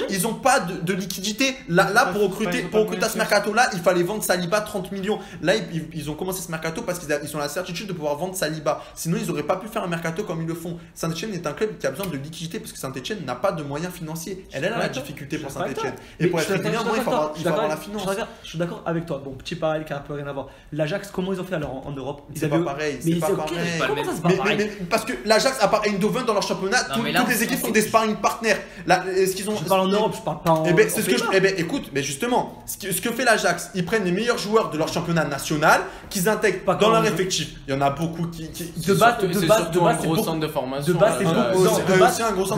ils ont pas de liquidité. Là, pour recruter à ce mercato-là, il fallait vendre Saliba 30 millions. Là, ils ont commencé ce mercato parce qu'ils ont la certitude de pouvoir vendre Saliba. Sinon, ils n'auraient pas pu faire un mercato comme ils le font. Saint-Etienne est un club qui a besoin de liquidité parce que Saint-Etienne n'a pas de moyens financiers. Elle est là la difficulté pour Saint-Etienne. Et pour être régulier, il faut avoir la finance. Je suis d'accord avec toi. Bon, petit parallèle qui a un peu rien à voir. L'Ajax, comment ils ont fait alors en Europe? C'est pas pareil. C'est pas pareil. Comment ça c'est pas pareil? Parce que l'Ajax, à part Eindhoven dans leur championnat, toutes les équipes font des sparring partners. Je parle en Europe, je parle pas en. Écoute, mais justement, ce que fait l'Ajax, ils prennent les meilleurs joueurs de leur championnat national qu'ils intègrent dans leur effectif. Il y en a beaucoup qui de base, un gros centre de formation. De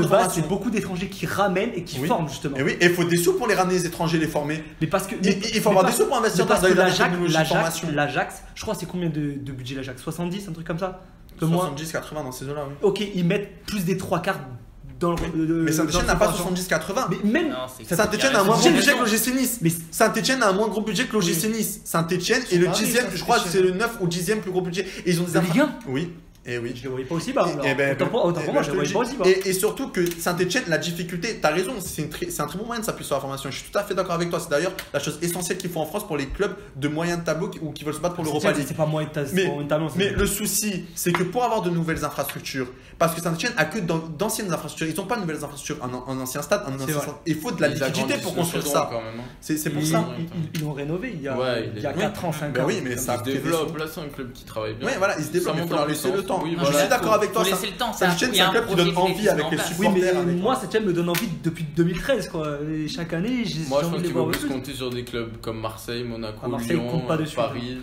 base, c'est beaucoup d'étrangers qui ramènent et qui forment justement. Et oui, et il faut des sous pour les ramener les étrangers, les former. Mais parce que il faut avoir des sous pour investir dans la technologie de formation. L'Ajax, je crois c'est combien de budget l'Ajax? 70, un truc comme ça? 70, 80 dans ces eaux-là, oui. Ok, ils mettent plus des 3 quarts. Mais Saint-Etienne n'a pas 70-80. Mais même Saint-Etienne a un moins gros budget que l'OGC Nice. Saint-Etienne a un moins gros budget que l'OGC Nice. Saint-Etienne est le 10e, je crois que c'est le 9 ou 10e plus gros budget. Et ils ont des Ligue 1. Oui. Et oui. Je le voyais pas aussi bas. Autant pour moi, je le voyais pas aussi bas. Et surtout que Saint-Etienne, la difficulté, t'as raison, c'est un très bon moyen de s'appuyer sur la formation. Je suis tout à fait d'accord avec toi. C'est d'ailleurs la chose essentielle qu'il faut en France pour les clubs de moyen de tableau ou qui veulent se battre pour l'Europa League. C'est pas moyen de tableau. Mais le souci, c'est que pour avoir de nouvelles infrastructures, parce que Saint-Etienne a que d'anciennes infrastructures, ils n'ont pas de nouvelles infrastructures, un ancien stade, il faut de la liquidité pour construire ça. C'est pour ça. Ils l'ont rénové il y a 4 ans, 5 ans. Oui, mais ça se développe. Là, c'est un club qui travaille bien. Oui, voilà, il se développe, il faut leur laisser le temps. Je suis d'accord avec toi. Saint-Etienne, c'est un club qui donne envie avec les supporters. Oui, mais moi, Saint-Etienne me donne envie depuis 2013, quoi. Et chaque année, moi, je pense qu'il faut plus compter sur des clubs comme Marseille, Monaco, Lyon, Paris.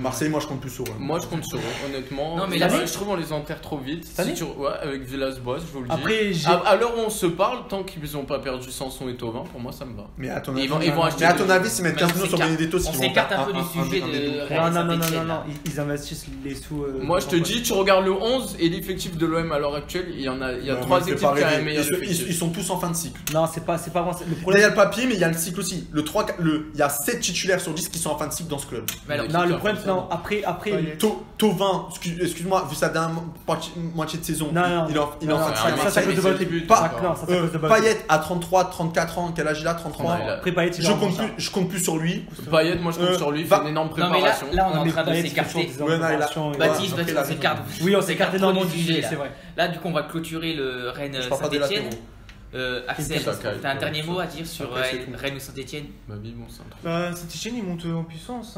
Marseille, moi je compte plus sur eux. Moi je compte sur eux, honnêtement. Non, mais je trouve on les enterre trop vite. Ouais, avec Villas-Boas, je vous le dis. Après, à l'heure où on se parle, tant qu'ils n'ont pas perdu Sanson et Thauvin, pour moi ça me va. Mais à ton avis, s'ils mettent 15 millions sur Benedetto, on s'écarte un peu du sujet de. Non, ils investissent les sous. Moi je te dis, tu regardes le 11 et l'effectif de l'OM à l'heure actuelle, il y a 3 équipes qui ont un meilleur effectif. Ils sont tous en fin de cycle. Non, c'est pas vraiment. Il y a le papier, mais il y a le cycle aussi. Il y a 7 titulaires sur 10 qui sont en fin de cycle dans ce club. Non, le problème, non, après. Thauvin, excuse-moi, vu sa dernière moitié de saison, il en fait ça cause de votre début. Payet à 33, 34 ans, quel âge il a? 33. Après Payet, je compte plus sur lui. Payet, moi je compte sur lui, il fait une énorme préparation. Là on est en train de s'écarter. Baptiste, on s'écarte. Oui, on s'écarte énormément du sujet, c'est vrai. Là du coup on va clôturer le Rennes Saint-Etienne. Axel, t'as un dernier mot à dire sur Rennes ou Saint-Etienne? Saint-Etienne il monte en puissance.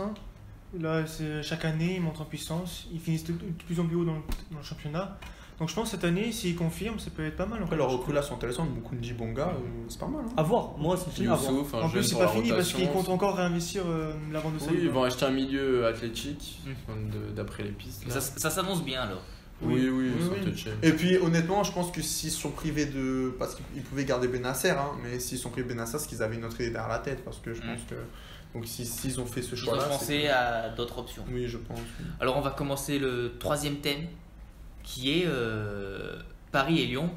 Là, chaque année, ils montent en puissance, ils finissent de plus en plus haut dans le championnat. Donc je pense que cette année, s'ils confirment, ça peut être pas mal. Après, leurs recrues là sont intéressantes. Mukundi, Bonga, c'est pas mal. À voir, moi c'est fini. En plus, c'est pas fini parce qu'ils comptent encore réinvestir la vente de Saliba. Oui, ils vont acheter un milieu athlétique, d'après les pistes. Ça s'annonce bien alors. Oui. Et puis honnêtement, je pense que s'ils sont privés de. Parce qu'ils pouvaient garder Benasser, mais s'ils sont privés de Benasser, c'est qu'ils avaient une autre idée derrière la tête. Parce que je pense que. Donc s'ils ont fait ce choix-là, ils ont pensé à d'autres options. Oui, je pense. Alors on va commencer le troisième thème, qui est Paris et Lyon.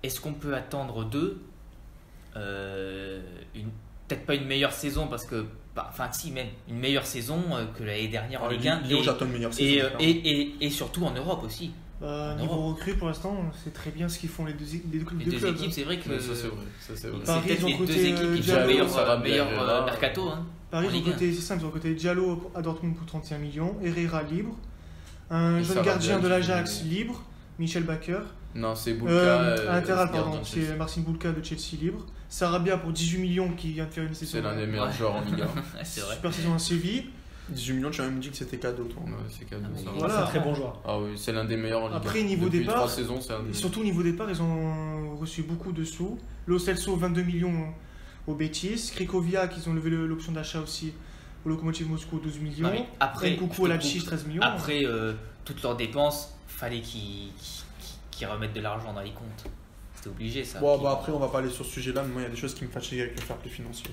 Est-ce qu'on peut attendre d'eux peut-être pas une meilleure saison parce que, si même une meilleure saison que l'année dernière en Ligue 1. Lyon, j'attends une meilleure saison. Et surtout en Europe aussi. Niveau recrue pour l'instant, c'est très bien ce qu'ils font les deux équipes, c'est vrai que ça c'est vrai. Paris, c'est peut-être les deux équipes qui ont meilleur mercato. Paris, ils ont côté Diallo à Dortmund pour 31 millions, Herrera libre, un jeune gardien de l'Ajax libre, Michel Bakker. Non, c'est Boulka. C'est Marcin Boulka de Chelsea libre. Sarabia pour 18 millions qui vient de faire une saison. C'est l'un des meilleurs joueurs en Ligue 1. C'est vrai. Super saison à Séville. 18 millions, tu as même dit que c'était cadeau, toi. Ouais, c'est cadeau. Voilà. C'est un très bon joueur. Ah oui, c'est l'un des meilleurs en Ligue 1. Après, niveau depuis départ, 3 saisons, c'est un des... surtout au niveau départ, ils ont reçu beaucoup de sous. Lo Celso, 22 millions au Betis. Cricovia, qu'ils ont levé l'option d'achat aussi Pour Lokomotiv Moscou, 12 millions. Non, après, Coucou à Leipzig, 13 millions. Après, toutes leurs dépenses, fallait qu'ils remettent de l'argent dans les comptes. C'était obligé ça. Bon, bah après, on va pas aller sur ce sujet-là, mais moi, il y a des choses qui me fatiguent avec le fair play financier.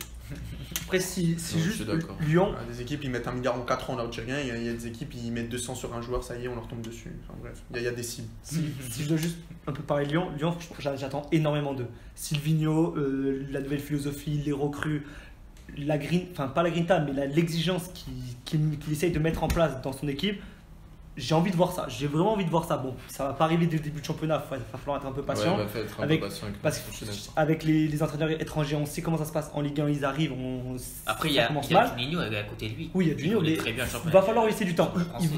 Après, si juste Lyon. Des équipes, ils mettent 1 milliard en 4 ans, là, au Tchérien. Il y a des équipes, ils mettent 200 sur un joueur, ça y est, on leur tombe dessus. Enfin bref, il y a des cibles. Si je dois juste un peu parler de Lyon, j'attends énormément d'eux. Silvino, la nouvelle philosophie, les recrues, la green, enfin pas la grinta, mais l'exigence qu'il essaye de mettre en place dans son équipe. J'ai envie de voir ça, j'ai vraiment envie de voir ça. Bon, ça va pas arriver dès le début du championnat, il va falloir être un peu patient. Parce qu'avec les entraîneurs étrangers, on sait comment ça se passe. En Ligue 1, ils arrivent, après il y a Juninho à côté de lui. Oui, il y a Juninho, mais il va falloir lui laisser du temps.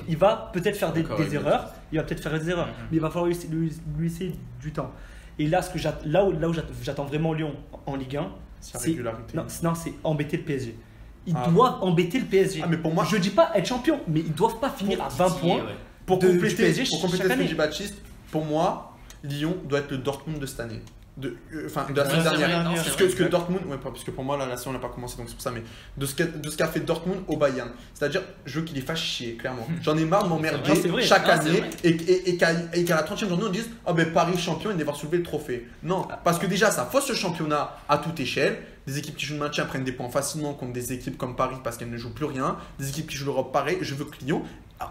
Il va peut-être faire des erreurs, mais il va falloir lui laisser du temps. Et là, là où j'attends vraiment Lyon en Ligue 1, c'est embêter le PSG. Ils doivent embêter le PSG. Mais pour moi, je dis pas être champion, mais ils doivent pas finir à 20 points. Pour compléter ce que dit Baptiste, pour moi, Lyon doit être le Dortmund de cette année. De la saison dernière. Parce que Dortmund, parce que pour moi, la saison n'a pas commencé, donc c'est pour ça, mais de ce qu'a fait Dortmund au Bayern. C'est-à-dire, je veux qu'il les fasse chier, clairement. J'en ai marre de m'emmerder chaque année et qu'à la 30e journée, on dise Paris champion et devoir soulever le trophée. Non, parce que déjà, ça fausse le championnat à toute échelle. Des équipes qui jouent le maintien prennent des points facilement contre des équipes comme Paris parce qu'elles ne jouent plus rien. Des équipes qui jouent l'Europe, pareil. Je veux que Lyon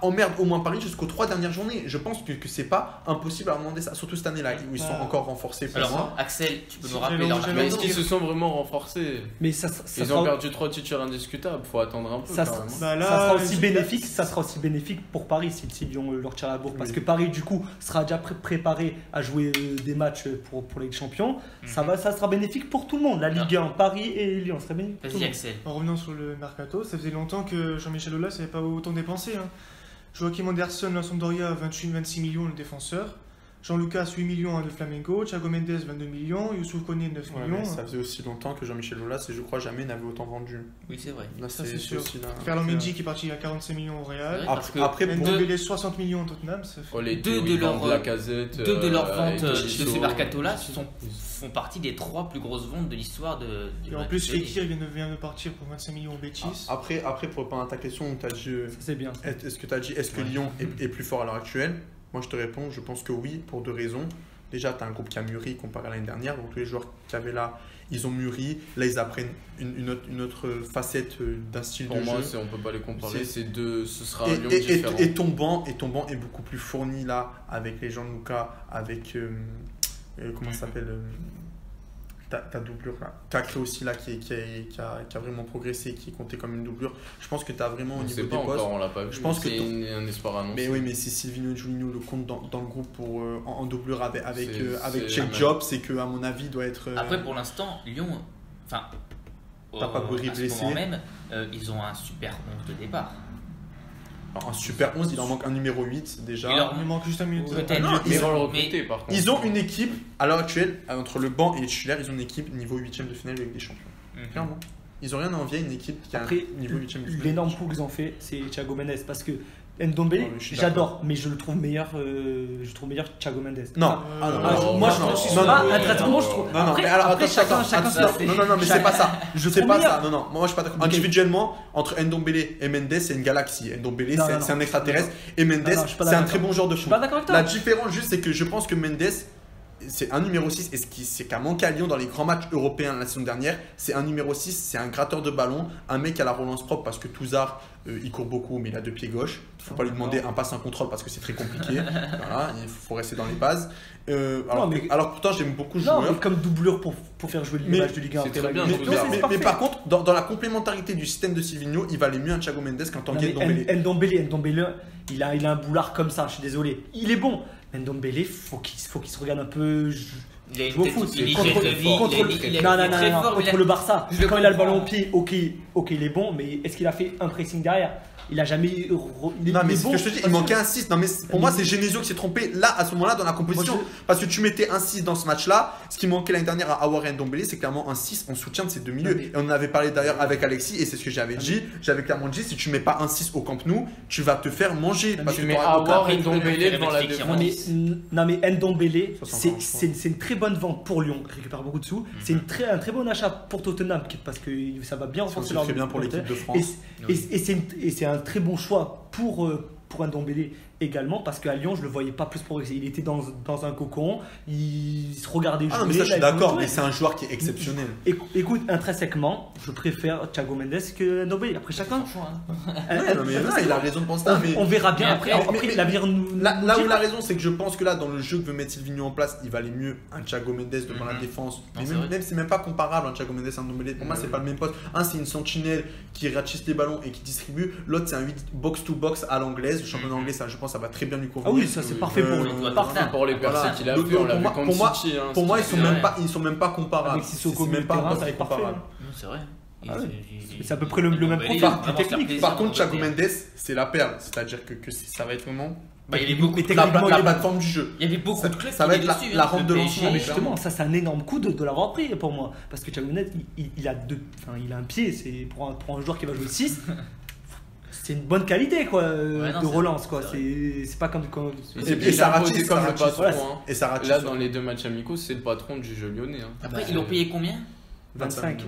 emmerde au moins Paris jusqu'aux 3 dernières journées. Je pense que c'est pas impossible à demander ça, surtout cette année-là où ils sont encore renforcés. Alors, Axel, tu peux nous rappeler leur mais est-ce qu'ils se sont vraiment renforcés? Mais ils ont perdu 3 titulaires indiscutables, faut attendre un peu. Ça sera aussi bénéfique pour Paris si Lyon leur tire la bourre. Parce que Paris, du coup, sera déjà préparé à jouer des matchs pour les champions. Ça sera bénéfique pour tout le monde. La Ligue 1, Paris et Lyon serait bénéfique. Vas-y, Axel. En revenant sur le mercato, ça faisait longtemps que Jean-Michel Aulas n'avait pas autant dépensé. Joachim Anderson, la Sampdoria, 28-26 millions le défenseur. Jean-Lucas, 8 millions de Flamengo. Thiago Mendes, 22 millions. Youssouf Koné, 9 millions. Ça faisait aussi longtemps que Jean-Michel Aulas, et je crois jamais, n'avait autant vendu. Oui, c'est vrai. Là, ça, c'est sûr. Ferland Mendy qui est parti à 45 millions au Real. Après, Ndombele, 60 millions au Tottenham. Ça fait... les deux de leurs ventes de ce mercato-là font partie des 3 plus grosses ventes de l'histoire de. Et en plus, Fekir vient de partir pour 25 millions au Betis. Après, pour répondre à ta question, tu as dit. C'est bien. Est-ce que tu as dit est-ce que Lyon est plus fort à l'heure actuelle? Moi, je te réponds, je pense que oui, pour 2 raisons. Déjà, tu as un groupe qui a mûri comparé à l'année dernière. Donc, tous les joueurs qu'il y avait là, ils ont mûri. Là, ils apprennent une autre facette d'un style de jeu. Pour moi, on ne peut pas les comparer. Ce sera un Lyon différent. Et ton banc est beaucoup plus fourni là, avec les Gianluca, avec. Comment ça s'appelle ta doublure là. Cacré aussi là qui a vraiment progressé, qui est compté comme une doublure. Je pense que tu as vraiment au niveau des postes. On l'a pas vu. Je pense que c'est un espoir annoncé. Mais oui, mais si Silvino et Juninho le comptent dans le groupe pour en doublure avec Check Job, c'est que à mon avis doit être. Après pour l'instant Lyon, enfin. T'as pas Bouri blessé. Même, ils ont un super 11 de départ. Alors, un super 11, il en manque un numéro 8 déjà. Il manque juste un minute. Ils ont une équipe, à l'heure actuelle, entre le banc et les titulaires, ils ont une équipe niveau 8ème de finale avec des champions. Clairement. Ils ont rien à envier à une équipe qui a un niveau 8ème de finale. L'énorme coup qu'ils ont fait, c'est Thiago Mendes. Parce que Ndombele, j'adore, mais je le trouve meilleur. Je trouve meilleur Thiago Mendes. Non, moi je trouve. Non, mais alors attends, chacun. Non, mais c'est pas ça. C'est pas ça. Non, moi je suis pas d'accord. Individuellement, entre Ndombele et Mendes, c'est une galaxie. Ndombele, c'est un extraterrestre. Et Mendes, c'est un très bon joueur de foot. La différence, juste, c'est que je pense que Mendes. C'est un numéro 6 et ce qui a manqué à Lyon dans les grands matchs européens la saison dernière, c'est un numéro 6, c'est un gratteur de ballon, un mec à la relance propre parce que Touzard il court beaucoup mais il a 2 pieds gauche. Il ne faut pas lui demander un passe, un contrôle parce que c'est très compliqué. Voilà, il faut rester dans les bases. Alors pourtant j'aime beaucoup ce joueur. Mais comme doublure pour faire jouer l'image de Ligue 1. C'est très bien. Mais par contre, dans la complémentarité du système de Silvino, il valait mieux un Thiago Mendes qu'un Tanguy Ndombele. Ndombele, il a un boulard comme ça, je suis désolé. Il est bon. Ndombele, faut qu'il se regarde un peu. Il a une tête contre le Barça. Quand il a le ballon au pied, ok, il est bon, mais est-ce qu'il a fait un pressing derrière? Il a jamais. Non, mais ce que je te dis, il manquait un 6. Non, mais pour moi, c'est Genesio qui s'est trompé là, à ce moment-là, dans la composition. Parce que tu mettais un 6 dans ce match-là. Ce qui manquait l'année dernière à Aouar et Ndombele, c'est clairement un 6 en soutien de ces deux milieux. Et on en avait parlé d'ailleurs avec Alexis, et c'est ce que j'avais dit. J'avais clairement dit, si tu mets pas un 6 au Camp Nou, tu vas te faire manger. Parce que tu mets Aouar et Ndombele devant la défense. Non, mais Ndombele, c'est une très bonne vente pour Lyon, qui récupère beaucoup de sous. C'est un très bon achat pour Tottenham, parce que ça va bien renforcer leur. C'est très bien pour l'équipe de France. Et c'est un très bon choix pour Ndombele également, parce qu'à Lyon je le voyais pas plus progresser. Il était dans un cocon, il se regardait jouer. Mais ça je suis d'accord, mais c'est un joueur qui est exceptionnel. Écoute, intrinsèquement, je préfère Thiago Mendes que Ndombele. Après chacun. Il a raison de penser ça. On verra bien après l'avenir nous. Là où il a raison, c'est que je pense que là dans le jeu que veut mettre Silvinho en place, il va aller mieux un Thiago Mendes devant la défense. Même c'est même pas comparable un Thiago Mendes et un Ndombele. Pour moi c'est pas le même poste. Un c'est une sentinelle qui ratisse les ballons et qui distribue. L'autre c'est un 8 box to box à l'anglaise. Le championnat anglais, ça je pense ça va très bien lui convenir. Ah oui, ça c'est parfait pour lui. Parfait pour les percées qu'il a fait. On l'a vu contre City. Pour moi, ils sont même pas comparables. Avec Sissoko même pas, ça va être parfait. C'est vrai. C'est à peu près le même profil technique. Par contre, Thiago Mendes, c'est la perle. C'est-à-dire que ça va être vraiment il y avait beaucoup la plateforme du jeu. Il y avait beaucoup de clubs ça va être la rampe de lancement. Mais justement, ça c'est un énorme coup de l'avoir pris pour moi. Parce que Thiago Mendes, il a un pied. C'est pour un joueur qui va jouer 6. C'est une bonne qualité de relance quoi. C'est pas comme et ça ratisse comme le patron. Et ça ratisse. Là dans les 2 matchs amicaux, c'est le patron du jeu lyonnais. Après ils l'ont payé combien 25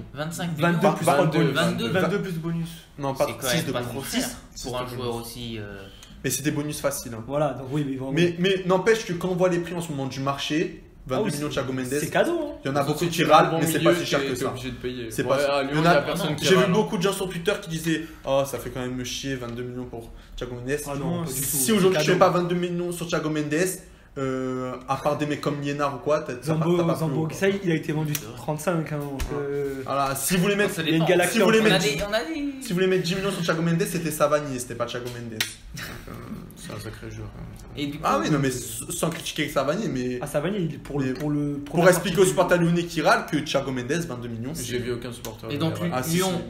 22 plus 22 plus bonus. Non, pas 6 de bonus. Pour un joueur aussi. Mais c'est des bonus faciles. Voilà, donc oui, mais n'empêche que quand on voit les prix en ce moment du marché, 22 millions de Thiago Mendes, c'est cadeau. Il y en a beaucoup qui râlent, mais c'est pas si cher que ça. C'est pas J'ai vu beaucoup de gens sur Twitter qui disaient oh ça fait quand même me chier 22 millions pour Thiago Mendes. Si aujourd'hui je fais pas 22 millions sur Thiago Mendes, à part des mecs comme Liénard ou quoi, Zambo, ça il a été vendu 35 voilà, si vous voulez mettre si vous voulez mettre 10 millions sur Thiago Mendes, c'était Savani, c'était pas Thiago Mendes. C'est un sacré joueur. Oui, non mais sans critiquer Savani, mais Savani pour expliquer aux supporters lyonnais qui râlent que Thiago Mendes 22 millions. J'ai vu aucun supporter. Et donc Lyon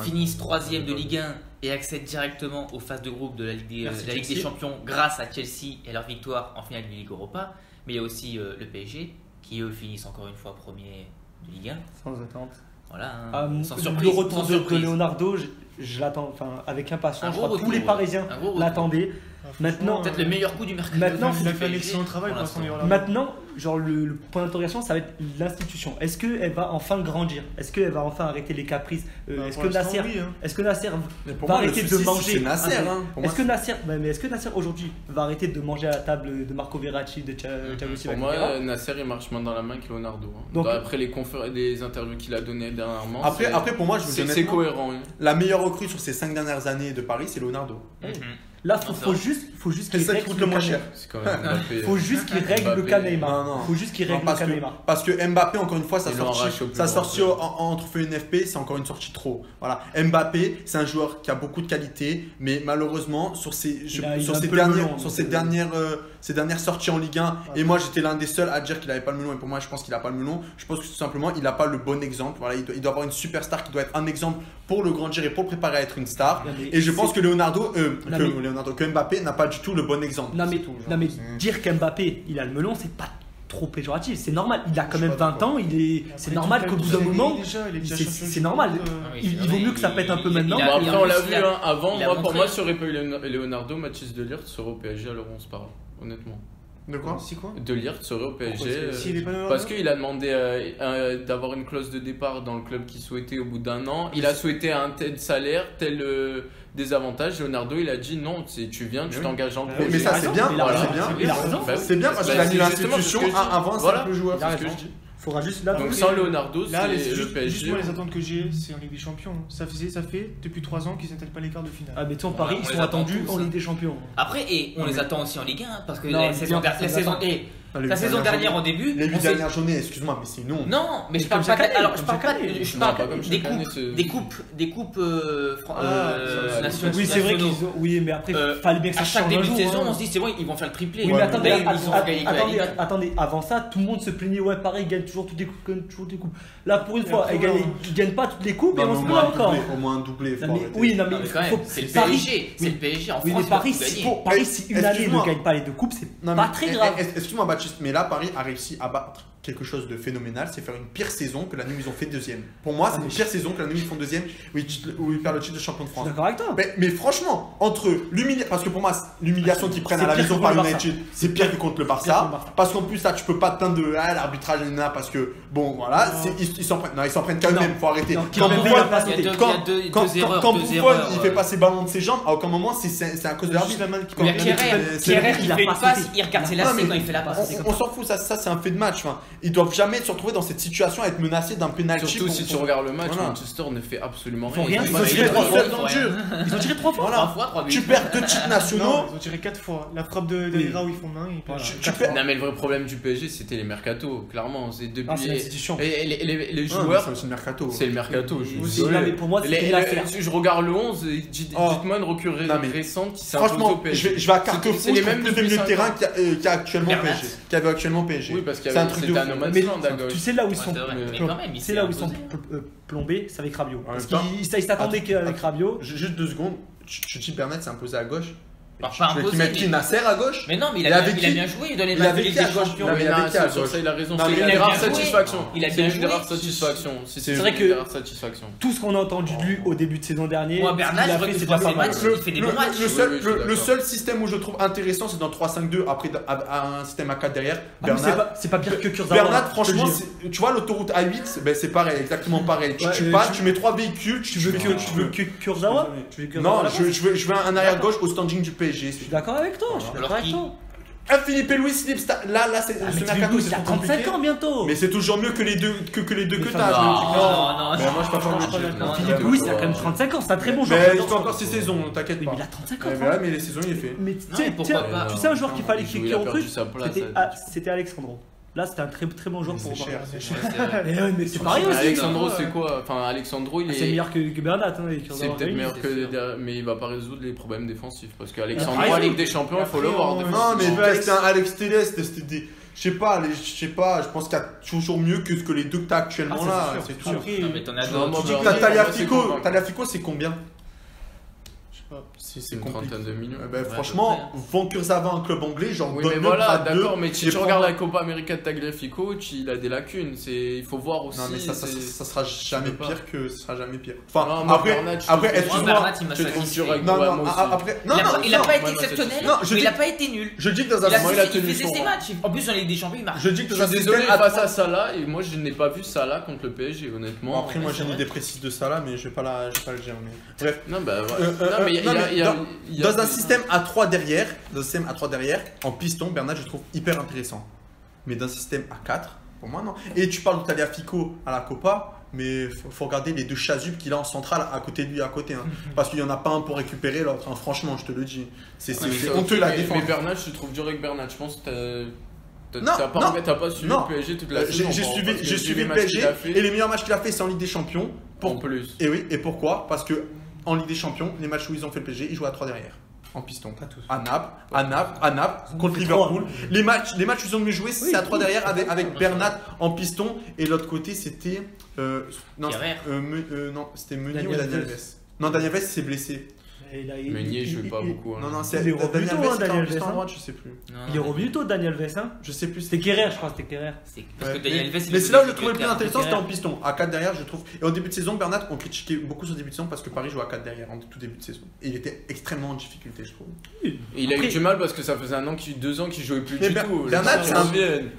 finissent 3ème de Ligue 1 et accèdent directement aux phases de groupe de la Ligue des Champions grâce à Chelsea et leur victoire en finale de Ligue Europa. Mais il y a aussi le PSG qui eux finissent encore une fois premier de Ligue 1. Sans attente. Voilà, sans surprise. Le retour de Leonardo, je l'attends avec impatience. Je crois que tous les Parisiens l'attendaient. Maintenant, peut-être le meilleur coup du mercato. Maintenant, il a fait un excellent travail pour l'instant. Maintenant, genre le point d'interrogation, ça va être l'institution. Est-ce qu'elle va enfin grandir? Est-ce qu'elle va enfin arrêter les caprices? Est-ce que Nasser va arrêter de manger? Est-ce que Nasser aujourd'hui va arrêter de manger à la table de Marco Verratti, de Thiago Silva? Pour moi, Nasser il marche main dans la main avec Leonardo. Donc après les interviews qu'il a données dernièrement. Après pour moi, je vous dis c'est cohérent. La meilleure recrue sur ces 5 dernières années de Paris, c'est Leonardo. Là, faut juste qu'il règle le moins cher. Faut juste qu'il règle le cas Neymar. Faut juste qu'il règle le cas Neymar. Parce que Mbappé, encore une fois, sa sortie en trophée NFP, c'est encore une sortie trop. Voilà. Mbappé, c'est un joueur qui a beaucoup de qualité, mais malheureusement, sur ses dernières sorties en Ligue 1, et moi j'étais l'un des seuls à dire qu'il n'avait pas le melon, et pour moi je pense qu'il n'a pas le melon. Je pense que tout simplement il n'a pas le bon exemple. Voilà, il doit avoir une superstar qui doit être un exemple pour le grandir et pour le préparer à être une star. Et je pense que que Mbappé n'a pas du tout le bon exemple. Non mais dire qu'Mbappé il a le melon, c'est pas trop péjoratif, c'est normal. Il a quand même 20 ans, c'est normal qu'au bout d'un moment, c'est normal. Il vaut mieux que ça pète un peu maintenant. Après on l'a vu avant, pour moi si aurait pas eu Leonardo, Mathis De Ligt serait au PSG à l'heure où on se parle, honnêtement. De quoi? De Ligt serait au PSG parce qu'il a demandé d'avoir une clause de départ dans le club qu'il souhaitait au bout d'1 an. Il a souhaité un tel salaire, tel désavantage. Leonardo il a dit non, tu viens, tu t'engages en projet. Mais ça c'est bien, c'est bien parce qu'il a mis l'institution avant le joueur. Faudra juste donc sans Leonardo, c'est le PSG. Juste moi les attentes que j'ai, c'est en Ligue des Champions. Ça fait depuis 3 ans qu'ils n'atteignent pas les quarts de finale. Ah mais tu Paris ils sont attendus en Ligue des Champions. Après et on les attend aussi en Ligue 1 parce que la saison dernière en début, les 8 dernières journées, excuse-moi mais c'est non. Non, mais je parle pas des coupes nationales. Oui, c'est vrai qu'ils ont mais après fallait bien que ça change. À chaque début de saison, on se dit c'est bon, ils vont faire le triplé. Oui, mais attendez, avant ça, tout le monde se plaignait Paris gagne toujours toutes les coupes. Là pour une fois, ils gagnent pas toutes les coupes et on se plaint encore. Au moins un doublé. Oui, non mais c'est le PSG en France. Oui, mais Paris si une année ne gagne pas les 2 coupes, c'est pas très grave. Excuse-moi Baptiste, mais là Paris a réussi à battre quelque chose de phénoménal, c'est faire une pire saison que l'année où ils ont fait deuxième. Pour moi, c'est une pire saison que l'année où ils font deuxième, où ils perdent le titre de champion de France. D'accord avec toi. Mais franchement, entre l'humiliation, parce que pour moi, l'humiliation qu'ils prennent à la maison par United, c'est pire que contre le Barça. Parce qu'en plus, là, tu peux pas te plaindre de l'arbitrage, parce que, bon, voilà, ils s'en prennent. Non, ils s'en prennent quand même, faut arrêter. Quand Buffon, il fait pas ses ballons de ses jambes, à aucun moment, c'est à cause de l'arbitre. Kierer, il fait une passe, il regarde ses lacets quand il fait la passe. On s'en fout, ça c'est un fait de match. Ils doivent jamais se retrouver dans cette situation à être menacés d'un penalty. Surtout si tu regardes le match, Manchester ne fait absolument rien. Ils ont tiré 3 fois dans le dur. Ils ont tiré 3 fois. 3 fois, 3 buts. Tu perds 2 titres nationaux. Ils ont tiré 4 fois. La frappe de Hira où ils font main. Non, mais le vrai problème du PSG, c'était les mercato. Clairement, c'est depuis. C'est l'institution. Et les joueurs. C'est le mercato. C'est le mercato. Pour moi, je regarde le 11. Dites-moi une recrue récente qui s'est imposée au PSG. Franchement, je vais à Carrefour. C'est les mêmes de milieu de terrain qu'il y a actuellement PSG. Qu'il y avait actuellement PSG. Oui, parce qu'il y avait c'était un no man's land à gauche. Tu sais là où ils sont plombés, c'est avec Rabiot. Parce qu'ils s'attendaient qu'avec Rabiot. Juste 2 secondes. Tu dis Bernat s'est imposé à gauche. Tu veux qu'il mette qui Nasser à gauche? Mais non, mais il a bien joué dans les matchs de Ligue des Champions. Non, mais sur ça, il a raison. C'est une rare satisfaction. Il a bien joué. C'est une rare satisfaction. C'est vrai que tout ce qu'on a entendu de lui au début de saison dernière, moi, Bernat, je vois ses matchs, il fait des bons matchs. Le seul système où je trouve intéressant, c'est dans 3-5-2, après un système à 4 derrière. C'est pas pire que Kurzawa. Bernat, franchement, tu vois, l'autoroute A8, c'est pareil, exactement pareil. Tu passes, tu mets 3 véhicules, tu veux que Kurzawa? Non, je veux un arrière gauche au standing du PSG. Je suis d'accord avec toi. Philippe Luis, là c'est ce mercato, il a 35 ans bientôt. Mais c'est toujours mieux que les deux que t'as. Non, moi je préfère Philippe Luis, il a quand même 35 ans, c'est un très bon joueur. Mais il fait encore ses saisons, t'inquiète pas. Mais il a 35 ans. Mais les saisons il est fait. Mais tu sais un joueur qu'il fallait qu'il recrute, c'était Alexandro. Là, c'était un très très bon joueur pour cher. Mais c'est pareil aussi. Alexandro, c'est quoi? Enfin, Alexandro, il est. C'est meilleur que Bernat. C'est peut-être meilleur que. Mais il va pas résoudre les problèmes défensifs. Parce qu'Alexandro, en Ligue des Champions, il faut le voir. Non, mais c'était un Alex Telles, c'était. Je sais pas, je pense qu'il y a toujours mieux que ce que les deux que t'as actuellement là. C'est tout. Non, mais t'en as d'autres. Tu dis que t'as Tagliafico, c'est combien? C'est une trentaine de millions. Franchement, vend Kurzawa un club anglais, genre. Oui, mais voilà, d'accord, mais si tu regardes la Copa América de Tagliafico, il a des lacunes. Il faut voir aussi. Non, mais ça sera jamais pire que. Ça sera jamais pire. Enfin, après, excuse-moi. Il a pas été exceptionnel, mais il a pas été nul. Je dis que dans un moment, il faisait ses matchs. En plus, en Ligue des Champions, il marche. Je dis que je suis désolé face à Salah, et moi je n'ai pas vu Salah contre le PSG, honnêtement. Après, moi j'ai une idée précise de Salah, mais je vais pas le dire. Bref. Non, bah voilà. Dans un système à 3 derrière, en piston, Bernat je trouve hyper intéressant. Mais dans un système à 4, pour moi non. Et tu parles de Tagliafico à la Copa, mais faut regarder les deux chasubles qu'il a en centrale à côté de lui, parce qu'il y en a pas un pour récupérer l'autre. Franchement, je te le dis. C'est honteux la défense. Mais Bernat, je trouve dur avec Bernat. Je pense que t'as pas suivi le PSG toute la saison. J'ai suivi le PSG et les meilleurs matchs qu'il a fait, c'est en Ligue des Champions. En plus. Et oui, et pourquoi? Parce que en Ligue des Champions, les matchs où ils ont fait le PSG, ils jouent à 3 derrière. En piston. Pas tous. À Naples, contre Liverpool. Les matchs où ils ont mieux joué, c'est à 3 derrière avec Bernat en piston. Et l'autre côté, c'était. Non, c'était Meunier ou Daniel Alves. Non, Daniel Alves s'est blessé. Meunier jouait pas beaucoup. Non, c'est Daniel Alves en droite, je sais plus. Il est revenu tôt, Daniel Alves. Je sais plus. C'était Kierer, je crois, c'était Kierer. Mais c'est là où je le trouvais le plus intéressant, c'était en piston. À 4 derrière, je trouve. Et au début de saison, Bernat, on critiquait beaucoup son début de saison parce que Paris jouait à 4 derrière en tout début de saison. Et il était extrêmement en difficulté, je trouve. Il a eu du mal parce que ça faisait 2 ans qu'il jouait plus du tout. Bernat,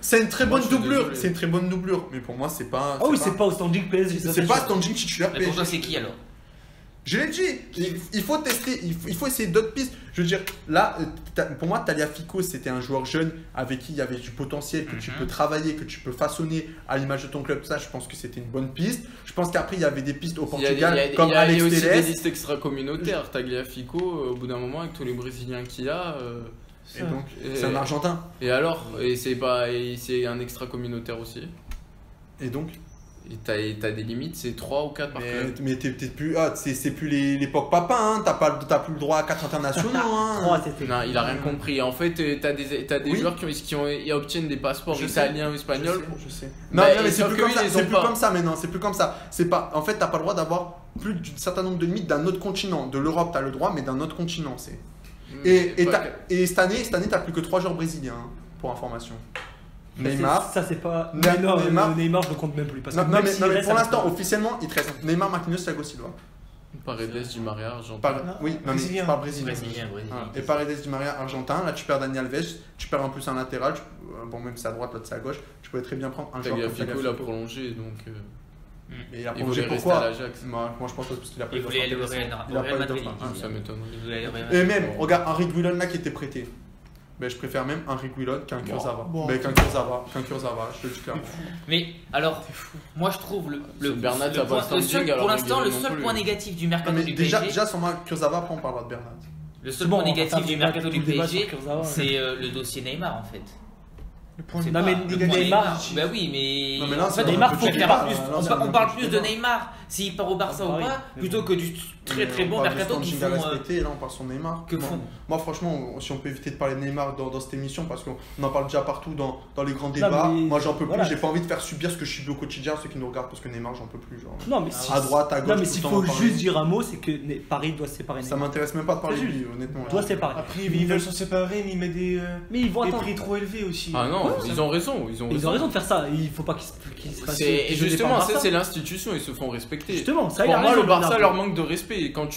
c'est une très bonne doublure. C'est une très bonne doublure. Mais pour moi, c'est pas. Ah oui, c'est pas au standing PSG. C'est pas standing titulaire PSG. Pour toi, c'est qui alors? Je l'ai dit, il faut tester, il faut essayer d'autres pistes. Je veux dire, là, pour moi, Tagliafico, c'était un joueur jeune avec qui il y avait du potentiel, que tu peux travailler, que tu peux façonner à l'image de ton club. Ça, je pense que c'était une bonne piste. Je pense qu'après, il y avait des pistes au Portugal, comme Alex Telles. Il y a aussi des listes extra-communautaires. Tagliafico, au bout d'un moment, avec tous les Brésiliens qu'il y a. Et donc, c'est un Argentin. Et alors, c'est un extra-communautaire aussi. Et donc et t'as des limites, c'est 3 ou 4 par club. Mais t'es plus. C'est plus l'époque Papin, hein. T'as plus le droit à 4 internationaux. Non, il a rien compris. En fait, t'as des joueurs qui obtiennent des passeports italiens ou espagnols. Je sais. Non, mais c'est plus comme ça. C'est plus comme ça, mais non, c'est plus comme ça. En fait, t'as pas le droit d'avoir plus d'un certain nombre de limites d'un autre continent. De l'Europe, t'as le droit, mais d'un autre continent. Et cette année, t'as plus que 3 joueurs brésiliens, pour information. Neymar. Ça, c'est pas. Neymar, je le compte même plus. Parce non, que mais pour l'instant, officiellement, il te reste Neymar, Marquinhos, Thiago Silva. Paredes, Di Maria, Argentin. Oui, non, mais je parle brésilien. Et Paredes, Di Maria, Argentin. Là, tu perds Dani Alves, tu perds en plus un latéral. Bon, même c'est à droite, l'autre c'est à gauche. Tu pourrais très bien prendre un joueur comme Tagliafico. Il a prolongé, donc. Mais il a prolongé pourquoi? Moi, je pense parce qu'il a pas eu d'offre. Il a pas eu d'offre. Ça m'étonne. Et même, regarde, Henry Guillon là qui était prêté. Ben, je préfère même Henry Guillon qu'un Kurzawa. Qu'un Kurzawa, je te le dis clairement. Mais alors, moi je trouve pour l'instant le seul point négatif du mercato du PSG. Déjà, sans moi, Kurzawa, après on parlera de Bernat. Le seul point négatif du mercato du PSG, c'est le dossier Neymar en fait. Non mais Neymar. Bah oui, mais. Non mais là, Neymar, on parle plus de Neymar s'il part au Barça ou pas, plutôt que du très bon mercato qui font. Là, on parle sur Neymar. Moi, franchement, si on peut éviter de parler de Neymar dans cette émission, parce qu'on en parle déjà partout dans les grands débats. Moi, j'en peux plus. J'ai pas envie de faire subir ce que je subis au quotidien, ceux qui nous regardent, parce que Neymar, j'en peux plus. Non mais à droite, à gauche. Non mais s'il faut juste dire un mot, c'est que Paris doit se séparer. Ça m'intéresse même pas de parler de lui, honnêtement. Doit se séparer. Après, ils veulent se séparer, mais ils mettent des prix trop élevés aussi. Ah non, ils ont raison. Ils ont raison de faire ça, il faut pas qu'ils se fassent. Et justement, ça c'est l'institution, ils se font respecter. Justement, ça pour moi, le Barça leur manque de respect. Quand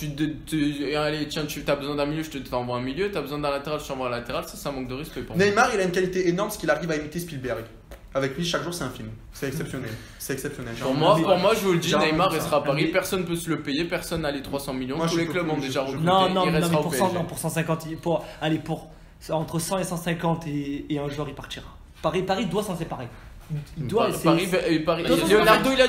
allez, tiens, tu as besoin d'un milieu, je t'envoie un milieu, tu as besoin d'un latéral, je t'envoie un latéral, ça c'est un manque de respect pour moi. Neymar, il a une qualité énorme, parce qu'il arrive à imiter Spielberg. Avec lui, chaque jour c'est un film. C'est exceptionnel. Pour moi, je vous le dis, Neymar restera à Paris, personne ne peut se le payer, personne n'a les 300 millions, tous les clubs ont déjà recruté. Non, mais pour 150, pour entre 100 et 150 et un joueur il partira. Paris doit s'en séparer. Paris. Leonardo il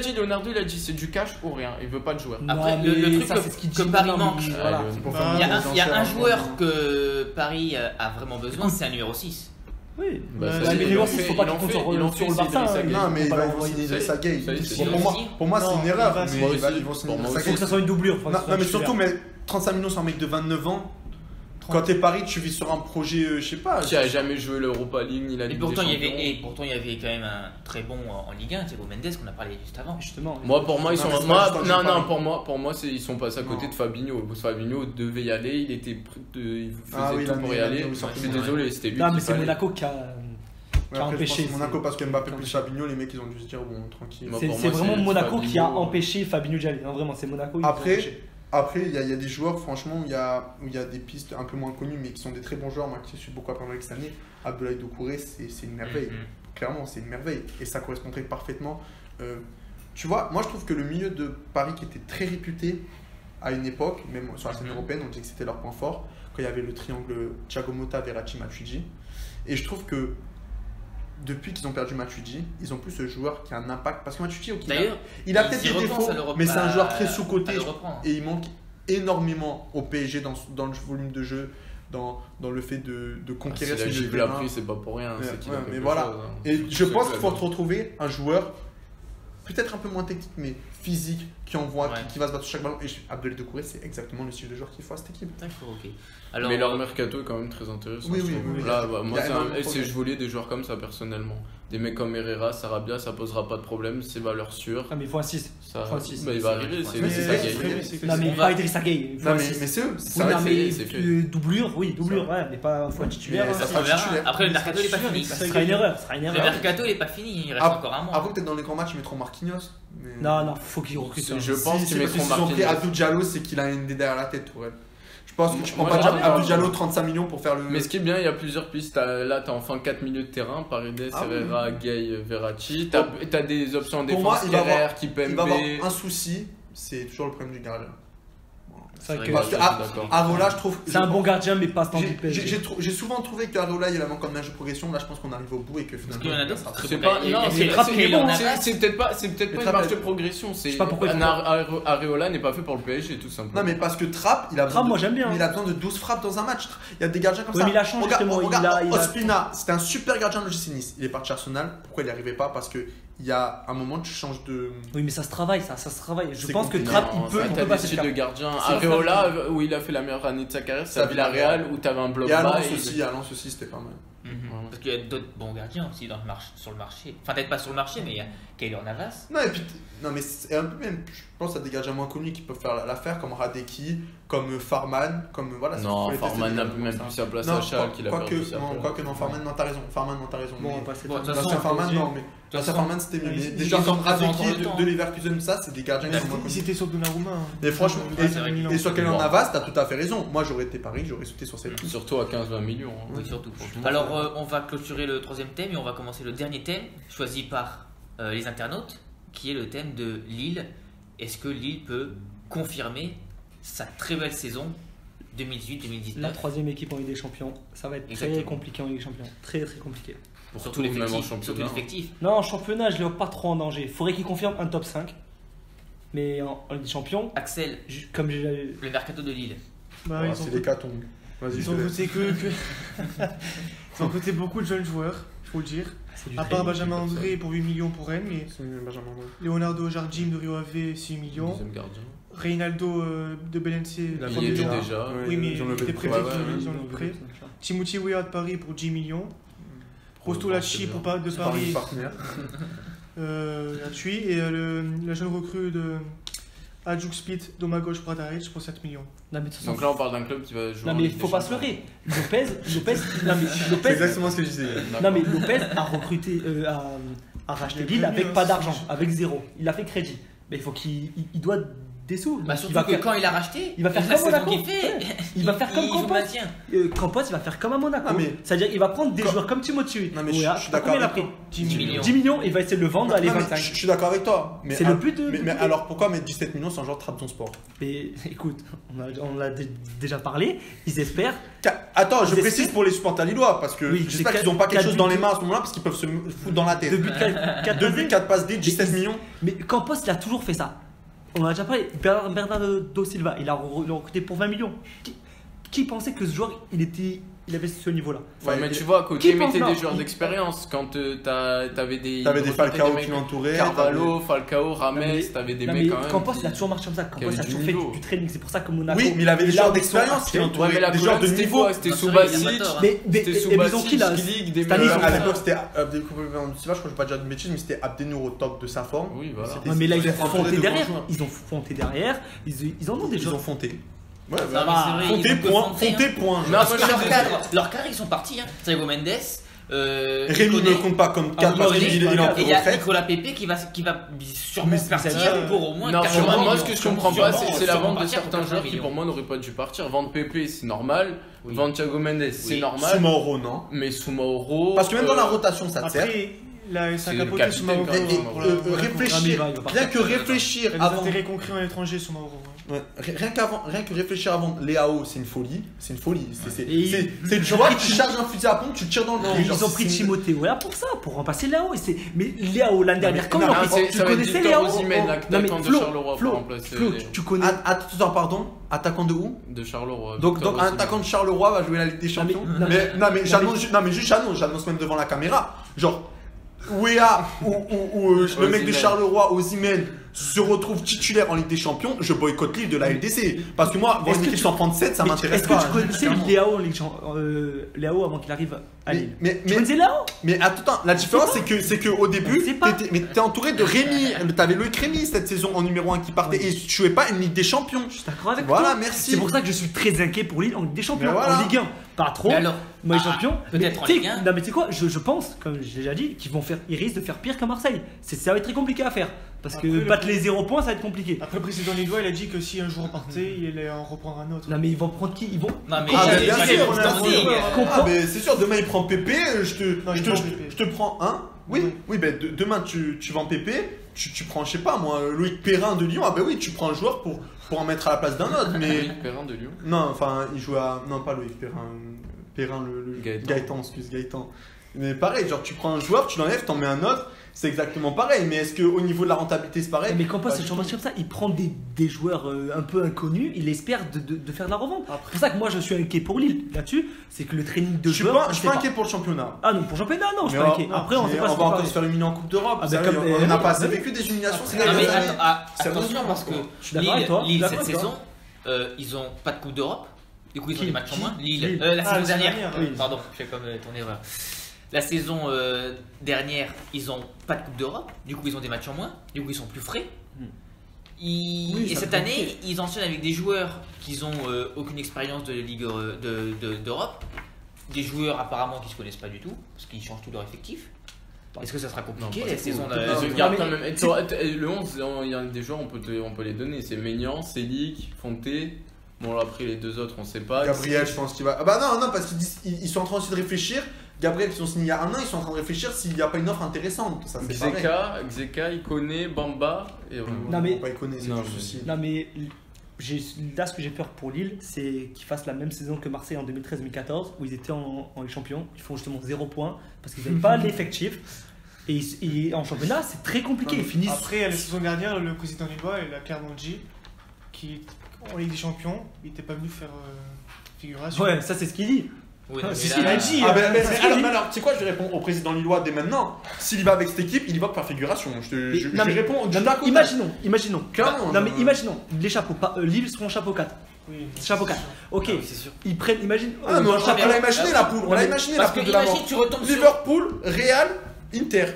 a dit c'est du cash ou rien, il veut pas de joueur. Après le truc que Paris manque, il y a un joueur que Paris a vraiment besoin, c'est un numéro 6. Oui, mais le numéro 6, il faut pas qu'il compte sur le Barça. Non, mais il va signer sa game. Pour moi, c'est une erreur. Il faut que ça soit une doublure. Non, mais surtout, 35 millions sur un mec de 29 ans. Quand t'es Paris, tu vis sur un projet, je sais pas. Qui a jamais joué l'Europa League ni la Ligue des Champions. Et pourtant, il y avait quand même un très bon en Ligue 1, Thiago Mendes, qu'on a parlé juste avant. Justement. Moi, pour moi, ils sont. Pour moi, ils sont passés à côté de Fabinho. Fabinho devait y aller, il faisait tout pour y aller. Je suis désolé, c'était lui. Non, mais c'est Monaco qui a empêché. Monaco, parce que Mbappé plus Fabinho, les mecs ils ont dû se dire bon, tranquille. C'est vraiment Monaco qui a empêché Fabinho d'y aller. Vraiment, c'est Monaco. Après, il y a des joueurs, franchement, où il y a des pistes un peu moins connues, mais qui sont des très bons joueurs. Moi, qui suis beaucoup appris avec cette année, Abdoulaye Doucouré, c'est une merveille. Clairement, c'est une merveille. Et ça correspondrait parfaitement. Tu vois, moi, je trouve que le milieu de Paris, qui était très réputé à une époque, même sur la scène européenne, on disait que c'était leur point fort, quand il y avait le triangle Thiago Motta, Verratti, Matuidi. Et je trouve que depuis qu'ils ont perdu Matuidi, ils ont plus ce joueur qui a un impact. Parce que Matuidi, il a peut-être des défauts, mais c'est un joueur très sous-coté. Et il manque énormément au PSG dans le volume de jeu, dans le fait de conquérir ce jeu. Il a pris, c'est pas pour rien. Mais voilà. Et je pense qu'il faut retrouver un joueur peut-être un peu moins technique, mais physique, qui envoie, qui va se battre sur chaque ballon. Et Abdoulaye Doucouré, c'est exactement le style de joueur qu'il faut à cette équipe. D'accord, ok. Alors, mais leur mercato est quand même très intéressant. Oui. Là, moi, je voulais des joueurs comme ça personnellement. Des mecs comme Herrera, Sarabia, ça posera pas de problème, c'est valeur sûre. Ah, mais il faut un 6. Il va arriver, c'est sa game. Non, mais pas Idrissa Gueye. Mais c'est doublure, mais pas fois titulaire. Après, le mercato, il est pas fini. Ça sera une erreur. Le mercato, il est pas fini, il reste encore un mois. Après, peut-être dans les grands matchs, ils mettront Marquinhos. Non, faut qu'ils recrutent. Je pense qu'ils mettront Marquinhos. Abdou Diallo, c'est qu'il a une idée derrière la tête, Tourelle. Je pense que tu prends pas Abdou Diallo 35 millions pour faire le. Mais ce qui est bien, il y a plusieurs pistes. Là, t'as enfin 4 milieux de terrain, Paredes, Herrera, Gueye, Verratti. T'as des options en défense, Kerrer, Kipembe. Il va avoir un souci, c'est toujours le problème du gardien. C'est vrai que Areola, je trouve. C'est un bon gardien, mais pas standard du PSG. J'ai souvent trouvé qu'Areola, il avait encore une marge de progression. Là, je pense qu'on arrive au bout et que finalement. Parce qu'il y en a d'autres, c'est peut-être pas une marge de progression. Je sais pas pourquoi. Areola n'est pas fait pour le PSG, tout simplement. Non, mais parce que Trapp, il a besoin de 12 frappes dans un match. Il y a des gardiens comme ça. Mais il a changé justement. Ospina, c'était un super gardien de l'OGC Nice. Il est parti à Arsenal. Pourquoi il n'y arrivait pas? Parce que. Il y a un moment tu changes de. Oui, mais ça se travaille, ça se travaille. Je pense que Trapp, il peut passer de gardien. Areola, où il a fait la meilleure année de sa carrière, c'est à Villarreal où t'avais un bloc bas. Et à Lens aussi, c'était pas mal. Parce qu'il y a d'autres bons gardiens aussi sur le marché. Enfin, peut-être pas sur le marché, mais il Keylor Navas. Non, et puis, non, mais c'est un peu même, je pense à des gardiens moins connus qui peuvent faire l'affaire, comme Radecki, comme Farman, comme voilà. Non, Farman n'a même plus sa place à Schalke, qu'il a perdu sa place. Quoique, non, Farman, non, t'as raison. Bon, on va passer. Bon, de toute façon, Farman, non, mais. Farman, c'était mieux. Des gens comme Radecki de Leverkusen, ça, c'est des gardiens qui sont moins connus. Ils étaient sur Donnarumma. Et franchement, et sur Keylor Navas, t'as tout à fait raison. Moi, j'aurais été Paris, j'aurais sauté sur cette liste. Surtout à 15-20 millions. Oui, surtout. Alors, on va clôturer le troisième thème et on va commencer le dernier thème choisi par les internautes, qui est le thème de Lille. Est-ce que Lille peut confirmer sa très belle saison 2018-2019? La troisième équipe en Ligue des Champions, ça va être très compliqué en Ligue des Champions. Très compliqué. Surtout l'effectif. Non, en championnat, je ne le vois pas trop en danger. Il faudrait qu'il confirme un top 5. Mais en Ligue des Champions, Axel, comme j'ai le mercato de Lille. Bah, c'est des catons. Ils ont voté ils ont voté beaucoup de jeunes joueurs, il faut le dire. À part Benjamin André pour 8 millions pour Rennes, mais Leonardo Jardim de Rio Ave 6 millions. Deuxième gardien. Reynaldo de Belenenses, il est déjà. Oui, mais ils ont le prêt. Timothy Weah de Paris pour 10 millions. Rostolachi de Paris. Là-dessus. Et la jeune recrue de Hajduk Split, Domagoj Pradaric pour 7 millions. Non, mais donc là, on parle d'un club qui va jouer. Non, mais il faut pas se leurrer. Lopez. C'est exactement ce que je disais. Non, mais Lopez a recruté, a racheté Lille avec pas d'argent, avec zéro. Il a fait crédit. Mais il faut qu'il doit des sous. Bah, surtout que quand il a racheté, il va faire comme Monaco. Il va faire comme Campos. Campos, il va faire comme à Monaco. C'est-à-dire qu'il va prendre des joueurs comme Timothy. Non, mais je suis d'accord. Il a pris 10 millions, il va essayer de le vendre à les 25. Je suis d'accord avec toi. C'est le but de. Mais alors pourquoi mettre 17 millions sur un joueur de Trabzonspor? Mais écoute, on l'a déjà parlé. Ils espèrent. Attends, je précise pour les supporters lillois parce que j'espère qu'ils n'ont pas quelque chose dans les mains à ce moment-là parce qu'ils peuvent se foutre dans la tête. 2 buts, 4 passes D, 17 millions. Mais Campos, il a toujours fait ça. On en a déjà parlé. Bernardo Silva, il a recruté pour 20 millions. Qui pensait que ce joueur, il avait ce niveau-là? Ouais, mais tu vois, à côté, il mettait des joueurs d'expérience. Quand t'avais des Falcao qui l'entouraient. Carvalho, Falcao, Rames, t'avais des mecs quand même. Campos, il a toujours marché comme ça. Campos a toujours fait du training. C'est pour ça que Monaco. Oui, mais il avait des joueurs d'expérience qui l'entouraient. Des joueurs de niveau. C'était Subasic. C'était Subasic. À l'époque, c'était je crois que je vais pas dire de bêtises, mais c'était Abdenour au top de sa forme. Oui, voilà. Mais là, ils ont fonté derrière. Ils en ont des joueurs. Ils ont fonté. Ouais, Fonté, point. Leur cadre, ils sont partis. Thiago Mendes. Rémi ne compte pas comme cadre parce qu'il est en retraite. Et il y a Nicolas Pepe qui va sûrement partir pour au moins 80 millions. Moi, ce que je comprends pas, c'est la vente de certains joueurs qui, pour moi, n'auraient pas dû partir. Vendre Pepe, c'est normal. Vendre Thiago Mendes, c'est normal. Soumaoro, non. Mais Soumaoro. Parce que même dans la rotation, ça te sert. Ça a capoté Soumaoro. Rien que réfléchir avant. Intérêt concret à l'étranger Soumaoro. Rien que réfléchir avant Léao, c'est une folie. C'est le joueur qui charge un fusil à pompe, tu tires dans le pied. Ils ont pris Timothée pour ça, pour remplacer Léao. Mais Léao, l'année dernière, quand tu connaissais Léao? Non mais Flo, tu connais. Attends, pardon, attaquant de où? De Charleroi. Donc un attaquant de Charleroi va jouer la Ligue des Champions. Mais j'annonce même devant la caméra. Genre, Weah ou le mec de Charleroi, Osimhen, se retrouve titulaire en Ligue des Champions, je boycotte Lille de la LDC. Parce que moi, voir une équipe sans prendre 7, ça m'intéresse pas. Est-ce que tu connaissais Léao avant qu'il arrive à Lille? Tu connaissais Léao? Mais attends, la différence c'est que au début, t'es entouré de Rémi. T'avais Loïc Rémi cette saison en numéro 1 qui partait et tu jouais pas une Ligue des Champions. Je suis d'accord avec toi. Voilà, merci. C'est pour ça que je suis très inquiet pour Lille en Ligue des Champions. En Ligue 1, pas trop. Moi, les champions, peut-être en Ligue 1. Non, mais tu sais quoi, je pense, comme j'ai déjà dit, ils risquent de faire pire qu'à Marseille. Ça va être très compliqué à faire. Parce que battre les 0 points, ça va être compliqué. Après, le président Lillois, il a dit que si un joueur partait, il allait en reprendre un autre. Non, mais ils vont prendre qui? Ils vont. Non, mais mais c'est sûr, demain il prend Pépé, je te prends un. Oui, ben demain tu vends Pépé, tu prends, je sais pas moi, Loïc Perrin de Lyon. Ah, ben oui, tu prends un joueur pour en mettre à la place d'un autre. Mais Loïc Perrin de Lyon? Non, enfin, il joue à. Non, pas Loïc Perrin. Perrin, le Gaëtan. Mais pareil, genre tu prends un joueur, tu l'enlèves, t'en mets un autre. C'est exactement pareil, mais est-ce qu'au niveau de la rentabilité c'est pareil? Mais Campos, c'est comme ça, il prend des joueurs un peu inconnus, il espère de faire de la revente. C'est pour ça que moi je suis inquiet pour Lille là-dessus, c'est que le training de joueurs. Je suis pas inquiet pour le championnat. Ah non, pour le championnat, non, je suis pas inquiet. Après, on va encore se faire éliminer en Coupe d'Europe. On n'a pas assez vécu des humiliations. Attention, parce que Lille cette saison, ils ont pas de Coupe d'Europe. Du coup, ils ont des matchs en moins. Lille, la saison dernière. Pardon, je fais comme ton erreur. La saison dernière, ils n'ont pas de Coupe d'Europe, du coup ils ont des matchs en moins, du coup ils sont plus frais. Et cette année, ils enchaînent avec des joueurs qui n'ont aucune expérience de Ligue d'Europe, des joueurs apparemment qui ne se connaissent pas du tout, parce qu'ils changent tout leur effectif. Est-ce que ça sera compliqué la saison Le 11, il y a des joueurs, on peut les donner. C'est Maignan, Selic, Fonté. Bon, après les deux autres, on sait pas. Gabriel, je pense qu'il va. Ah bah non, parce qu'ils sont en train aussi de réfléchir. Gabriel, qui sont signés il y a un an, ils sont en train de réfléchir s'il n'y a pas une offre intéressante. Ça, Xeka, Ikoné, Bamba. Et non, mais. Pas Ikoné, c'est du souci. Non, mais. Là, ce que j'ai peur pour Lille, c'est qu'ils fassent la même saison que Marseille en 2013-2014, où ils étaient en Ligue Champions. Ils font justement 0 points parce qu'ils n'avaient pas l'effectif. Et en championnat, c'est très compliqué. Ils finissent. Après, la saison dernière, le président Lillois, il a clairement dit qu'en Ligue des Champions, il n'était pas venu faire figuration. Ouais, ça, c'est ce qu'il dit. Oui, c'est ce qu'il a dit. Alors, tu sais quoi, je vais répondre au président lillois dès maintenant. S'il y va avec cette équipe, il y va pour faire figuration. Je réponds. Imaginons. Non, mais imaginons. Les chapeaux. Lille seront chapeau 4. Oui, chapeau 4. Ok. C'est sûr. Ils prennent. Imagine. On l'a imaginé la poule. On l'a imaginé la poule de l'avant. Tu retombes sur Liverpool, Real, Inter.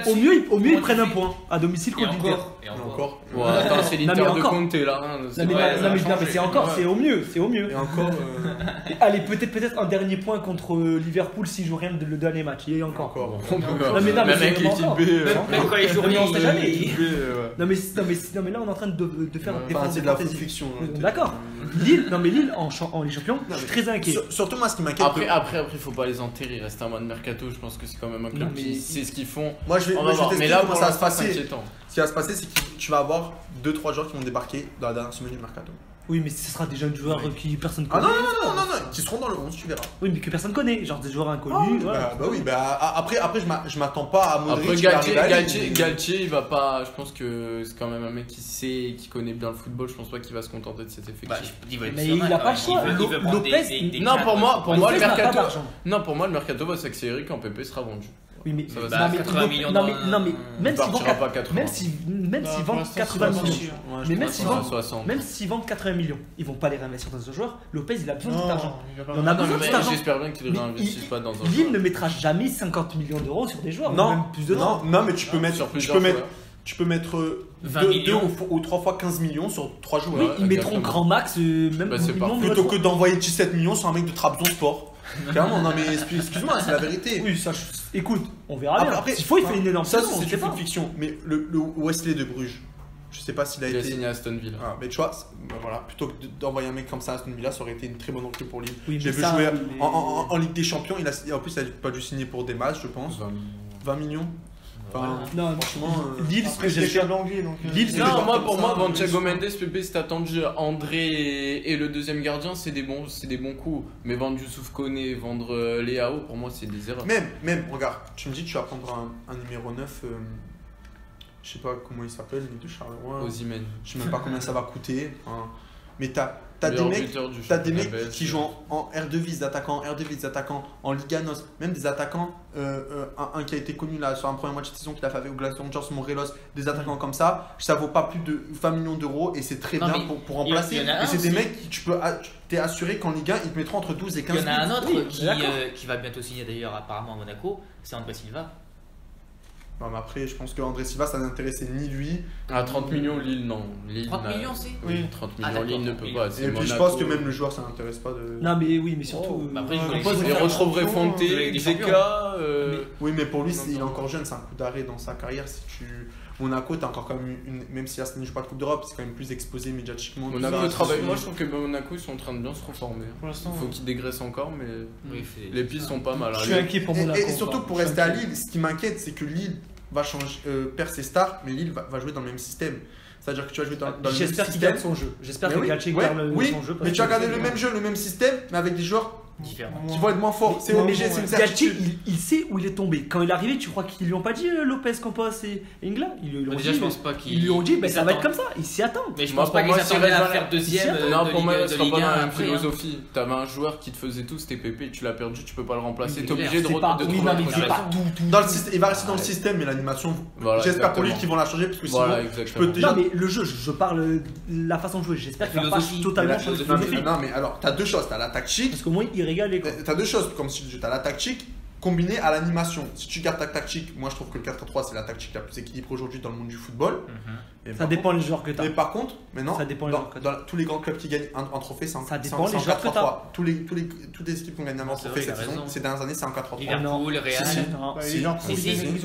Au mieux, ils prennent un point à domicile contre l'Inter. Et encore. Ouais, attends, c'est l'Inter de Conte là. Non, mais c'est encore, c'est au mieux. Et encore. Allez, peut-être un dernier point contre Liverpool s'ils jouent rien le dernier match. Et encore. Non, mais avec l'équipe B. Même quand les journées, on sait jamais. Non, mais là, on est en train de faire des c'est de la fiction. D'accord. Lille en Ligue Champions, je suis très inquiet. Surtout moi, ce qui m'inquiète. Après, il faut pas les enterrer. Il reste un mois de mercato. Je pense que c'est quand même un club qui sait ce qu'ils font. Moi, je vais mais là, comment ça va se passer. Ce qui va se passer, c'est que tu vas avoir 2-3 joueurs qui vont débarquer dans la dernière semaine du mercato. Oui, mais ce sera des jeunes joueurs qui personne connaît. Ah non, qui seront dans le 11, tu verras. Oui, mais que personne connaît, genre des joueurs inconnus. Après, je m'attends pas à Modric. Après, Galtier, il va pas. Je pense que c'est quand même un mec qui connaît bien le football. Je pense pas qu'il va se contenter de cet effectif. Mais il a pas le choix. Lopez. Non, pour moi, le mercato. Non, pour moi, le mercato va s'accélérer quand Pepe sera vendu. Oui, mais 80 millions. Non, mais même s'ils vendent 80 millions, mais même s'ils vendent 80 millions, ils vont pas les réinvestir dans ce joueur. Lopez, il a besoin de cet argent. Il en a besoin de cet argent. J'espère bien qu'ils ne réinvestissent pas dans un joueur. Lille ne mettra jamais 50 millions d'euros sur des joueurs. Non, plus de temps. Non, mais tu peux mettre 2 ou 3 fois 15 millions sur 3 joueurs. Oui, ils mettront grand max même plutôt que d'envoyer 17 millions sur un mec de Trabzonspor. Clairement, non mais excuse-moi, c'est la vérité. Oui, ça, écoute, on verra bien. Après, s'il faut, il fait une énorme saison. Ça, c'est une fiction. Mais le Wesley de Bruges, je sais pas s'il a été. Il a signé à Aston Villa. Mais tu vois, voilà, plutôt que d'envoyer un mec comme ça à Aston Villa, ça aurait été une très bonne entrée pour Lille. Oui, j'ai vu jouer en Ligue des Champions. En plus, il a pas dû signer pour des matchs, je pense. 20 millions. Enfin, non, franchement, Lille, c'est déjà l'anglais. Non, pour moi, Thiago Mendes, Pepe, c'est attendu. André et le deuxième gardien, c'est des bons coups. Mais vendre Youssouf Koné, vendre Léao, pour moi, c'est des erreurs. Même, regarde, tu me dis, tu vas prendre un numéro 9. Je sais pas comment il s'appelle, de Charleroi. Osimhen. Je sais même pas combien ça va coûter. Mais t'as des mecs qui jouent en R2 d'attaquant, en Liga NOS, même des attaquants, un qui a été connu là sur un premier match de saison qu'il a fait avec Glasgow Rangers, Morelos, des attaquants comme ça, ça vaut pas plus de 20 millions d'euros et c'est très bien pour remplacer. Et c'est des mecs qui t'es assuré qu'en Liga ils te mettront entre 12 et 15 millions. Il y en a un autre qui va bientôt signer d'ailleurs apparemment à Monaco, c'est André Silva. Non, mais après, je pense qu'André Silva, ça n'intéressait ni lui. À 30 millions, Lille, non. 30 millions, c'est Oui, 30 millions, Lille ne peut pas. Et puis, je pense que même le joueur, ça n'intéresse pas de. Non, mais oui, mais surtout. Après, il retrouverait Fonté, Xeka. Oui, mais pour lui, il est encore jeune, c'est un coup d'arrêt dans sa carrière. Monaco, t'as encore quand même même si Arsenal ne joue pas de Coupe d'Europe, c'est quand même plus exposé médiatiquement. Monaco travaille. Moi, je trouve que Monaco, ils sont en train de bien se reformer. Il faut qu'ils dégraissent encore, mais les pistes sont pas mal. Je suis inquiet pour Monaco. Et surtout, pour rester à Lille, ce qui m'inquiète, c'est que Lille va changer, perd ses stars, mais Lille va jouer dans le même système. C'est-à-dire que tu vas jouer dans le même système. J'espère qu'il garde son jeu. J'espère que Galtier garde son jeu. Mais tu vas garder le même jeu, le même système, mais avec des joueurs différents qui vont être moins forts. C'est obligé, c'est une certitude. Galtier, il sait où il est tombé. Quand il est arrivé, tu crois qu'ils lui ont pas dit Lopez, Campos et Ingla? Ils lui ont dit, ça va être comme ça. Il s'y attend. Mais je pense pas qu'ils s'attendaient à faire deuxième. Non, pour moi, ce sera pas dans la même philosophie. T'avais un joueur qui te faisait tout, c'était Pepe, tu l'as perdu, tu peux pas le remplacer. T'es obligé de trouver dans le système. Il va rester dans le système, mais l'animation, j'espère pour lui qu'ils vont la changer parce que sinon, je peux déjà. Non, mais le jeu, je parle de la façon de jouer. J'espère qu'il va pas totalement changer de philosophie. Non, mais alors, t'as deux choses. T'as la tactique. Parce qu'au moins, il régale les gars. T'as deux choses comme si tu as la tactique combiné à l'animation. Si tu gardes ta tactique, moi je trouve que le 4-3 c'est la tactique la plus équilibrée aujourd'hui dans le monde du football. Ça dépend les joueurs que tu as. Mais par contre, maintenant, ça dépend dans tous les grands clubs qui gagnent un trophée, c'est en 4-3-3. Toutes les équipes qui ont gagné un trophée cette saison, ces dernières années, c'est en 4-3-3. Liverpool, le Real. Ils ont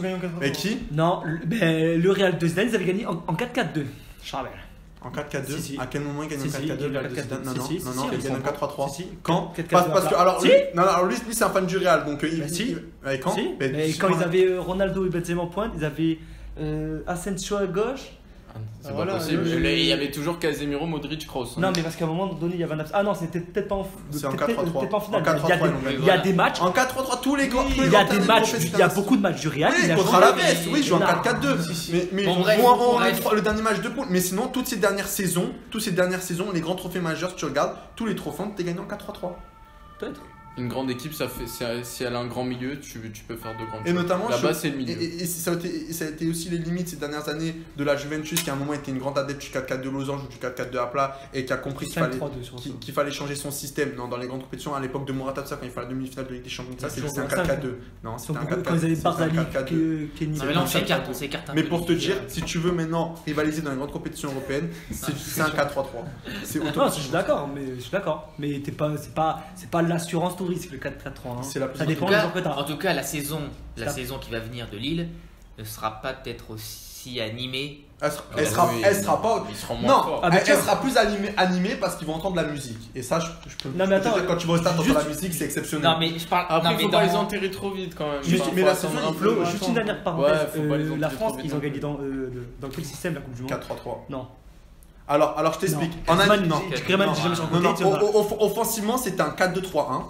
gagné en 4-3. Et qui? Non, le Real de Zidane, ils avaient gagné en 4-4-2. Je rappelle. En 4-4-2 À quel moment il gagne en 4-4-2 Non, il gagne en 4-3-3. Quand? Parce que, alors lui c'est un fan du Real, donc quand? Mais quand ils avaient Ronaldo et Benzema en pointe, ils avaient Asensio à gauche. C'est pas possible. Il y avait toujours Casemiro, Modric, Kroos. Non, mais parce qu'à un moment donné, il y avait un. Ah non, c'était peut-être pas en finale. Il y a des matchs. En 4-3-3, tous les grands. Il y a des matchs. Il y a beaucoup de matchs du Real. Oui, contre Alaves, oui, ils jouent en 4-4-2. Mais le dernier match de poule. Mais sinon, toutes ces dernières saisons, les grands trophées majeurs, si tu regardes, tous les trophées, t'es gagné en 4-3-3. Peut-être. Une grande équipe, si elle a un grand milieu, tu peux faire de grandes choses. Et notamment, là-bas, c'est le milieu. Et ça a été aussi les limites ces dernières années de la Juventus, qui à un moment était une grande adepte du 4-4 de losange ou du 4-4 à plat, et qui a compris qu'il fallait changer son système. Dans les grandes compétitions, à l'époque de Morata, quand il fallait la demi-finale de Ligue des Champions, ça c'était un 4-4-2. Non, c'était un 4-4. Quand ils avaient Barzali, Kenny. Mais pour te dire, si tu veux maintenant rivaliser dans les grandes compétitions européennes, c'est un 4-3-3. Non, je suis d'accord, mais c'est pas l'assurance tout risque le 4-4-3. Ça dépend des joueurs que tu as. En tout cas, la saison qui va venir de Lille ne sera pas peut-être aussi animée. Elle sera pas. Elle sera plus animée parce qu'ils vont entendre la musique. Et ça, je peux. Non, mais attends, quand tu vas au stade entendre la musique, c'est exceptionnel. Non, mais je parle. Après, il faut pas les enterrer trop vite quand même. Mais la saison, juste une dernière parenthèse. La France, ils ont gagné dans quel système la Coupe du Monde? 4-3-3. Non. Alors je t'explique. Offensivement, c'était un 4-2-3-1.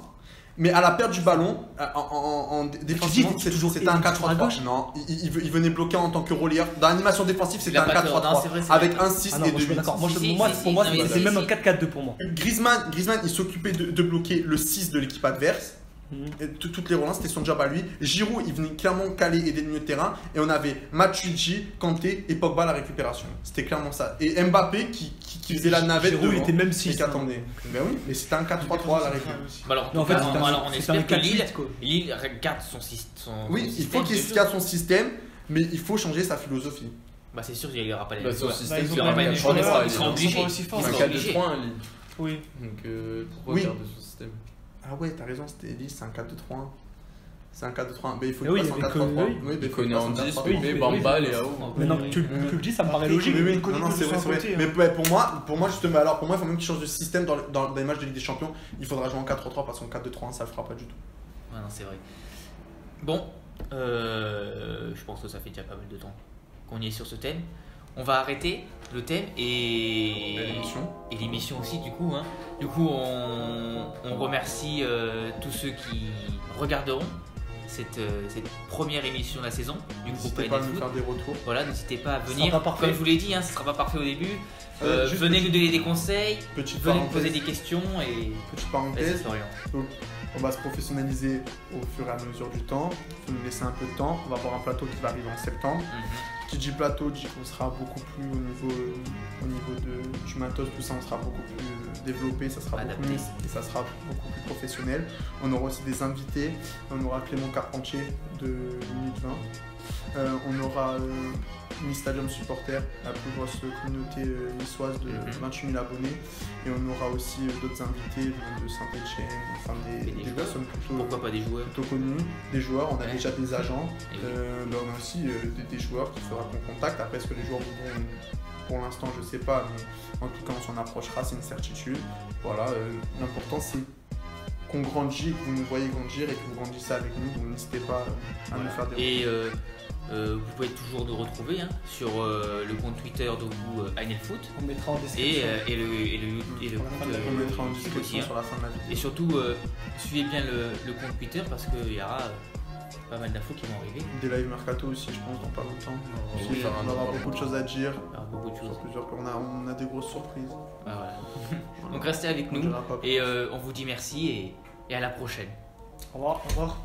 Mais à la perte du ballon, en défensivement, c'était un 4-3-3. Non, il venait bloquer en tant que relayeur. Dans l'animation défensive, c'était un 4-3-3 avec un 6 et 2 8. Pour moi, c'est même un 4-4-2 pour moi. Griezmann, il s'occupait de bloquer le 6 de l'équipe adverse. Toutes les relances, c'était son job à lui. Giroud, il venait clairement caler et aider le milieu de terrain. Et on avait Matuidi, Kanté et Pogba à la récupération. C'était clairement ça. Et Mbappé qui faisait la navette. Giroud, il était même 6. Et qui attendait. Ben oui, mais c'était un 4-3-3 à la récupération. Alors on espère que Lille garde son système. Oui, il faut qu'il garde son système, mais il faut changer sa philosophie. Bah c'est sûr qu'il n'y aura pas les son système. Il n'y aura pas les joueurs. Ils seront obligés. C'est un 4-2-3 Lille. Oui. Donc pourquoi garder son système? Ah ouais, t'as raison, c'était Elise, c'est un 4-2-3-1. C'est un 4-2-3-1. Mais il faut le passer en 4-3-3. Oui, il connaît en 10, mais Bamba, Léao. Maintenant que tu le dis, ça me paraît logique. Non, c'est vrai. Mais pour moi, justement, alors pour moi, il faut même qu'il change de système dans les matchs de Ligue des Champions. Il faudra jouer en 4-3-3 parce qu'en 4-2-3-1, ça le fera pas du tout. Ouais, non, c'est vrai. Bon, je pense que ça fait déjà pas mal de temps qu'on y est sur ce thème. On va arrêter le thème et l'émission aussi du coup. Du coup, on remercie tous ceux qui regarderont cette première émission de la saison du groupe N'hésitez pas à nous faire des retours. Voilà, n'hésitez pas à venir. Comme je vous l'ai dit, ce ne sera pas parfait au début. Venez nous donner des conseils, venez nous poser des questions et petite parenthèse. On va se professionnaliser au fur et à mesure du temps. Il faut nous laisser un peu de temps. On va avoir un plateau qui va arriver en septembre. Qui dit plateau dit qu'on sera beaucoup plus au niveau du matos, tout ça, on sera beaucoup plus développé, ça sera beaucoup mieux et ça sera beaucoup plus professionnel. On aura aussi des invités. On aura Clément Carpentier de Minute 20. On aura Nice Stadium Supporter, la plus grosse communauté niçoise de 28 000 abonnés. Et on aura aussi d'autres invités de Saint-Etienne, enfin des personnes plutôt, pourquoi pas des joueurs plutôt connues, des joueurs. On a déjà des agents, on a aussi des joueurs qu'il faudra qu'on contacte. Après, est-ce que les joueurs vont, pour l'instant, je sais pas, mais en tout cas, on s'en approchera, c'est une certitude. Voilà, l'important c'est qu'on grandit, que vous nous voyez grandir et que vous grandissez avec nous, donc n'hésitez pas à nous faire des retours. Et vous pouvez toujours nous retrouver sur le compte Twitter de vous, ANELFoot. On mettra en description. Et le compte on mettra en description sur la fin de la vidéo. Et surtout, suivez bien le compte Twitter parce qu'il y aura pas mal d'infos qui vont arriver. Des live mercato aussi, je pense, dans pas longtemps. On aura beaucoup de choses à dire. On a des grosses surprises. Voilà. Donc restez avec nous et on vous dit merci et à la prochaine. Au revoir. Au revoir.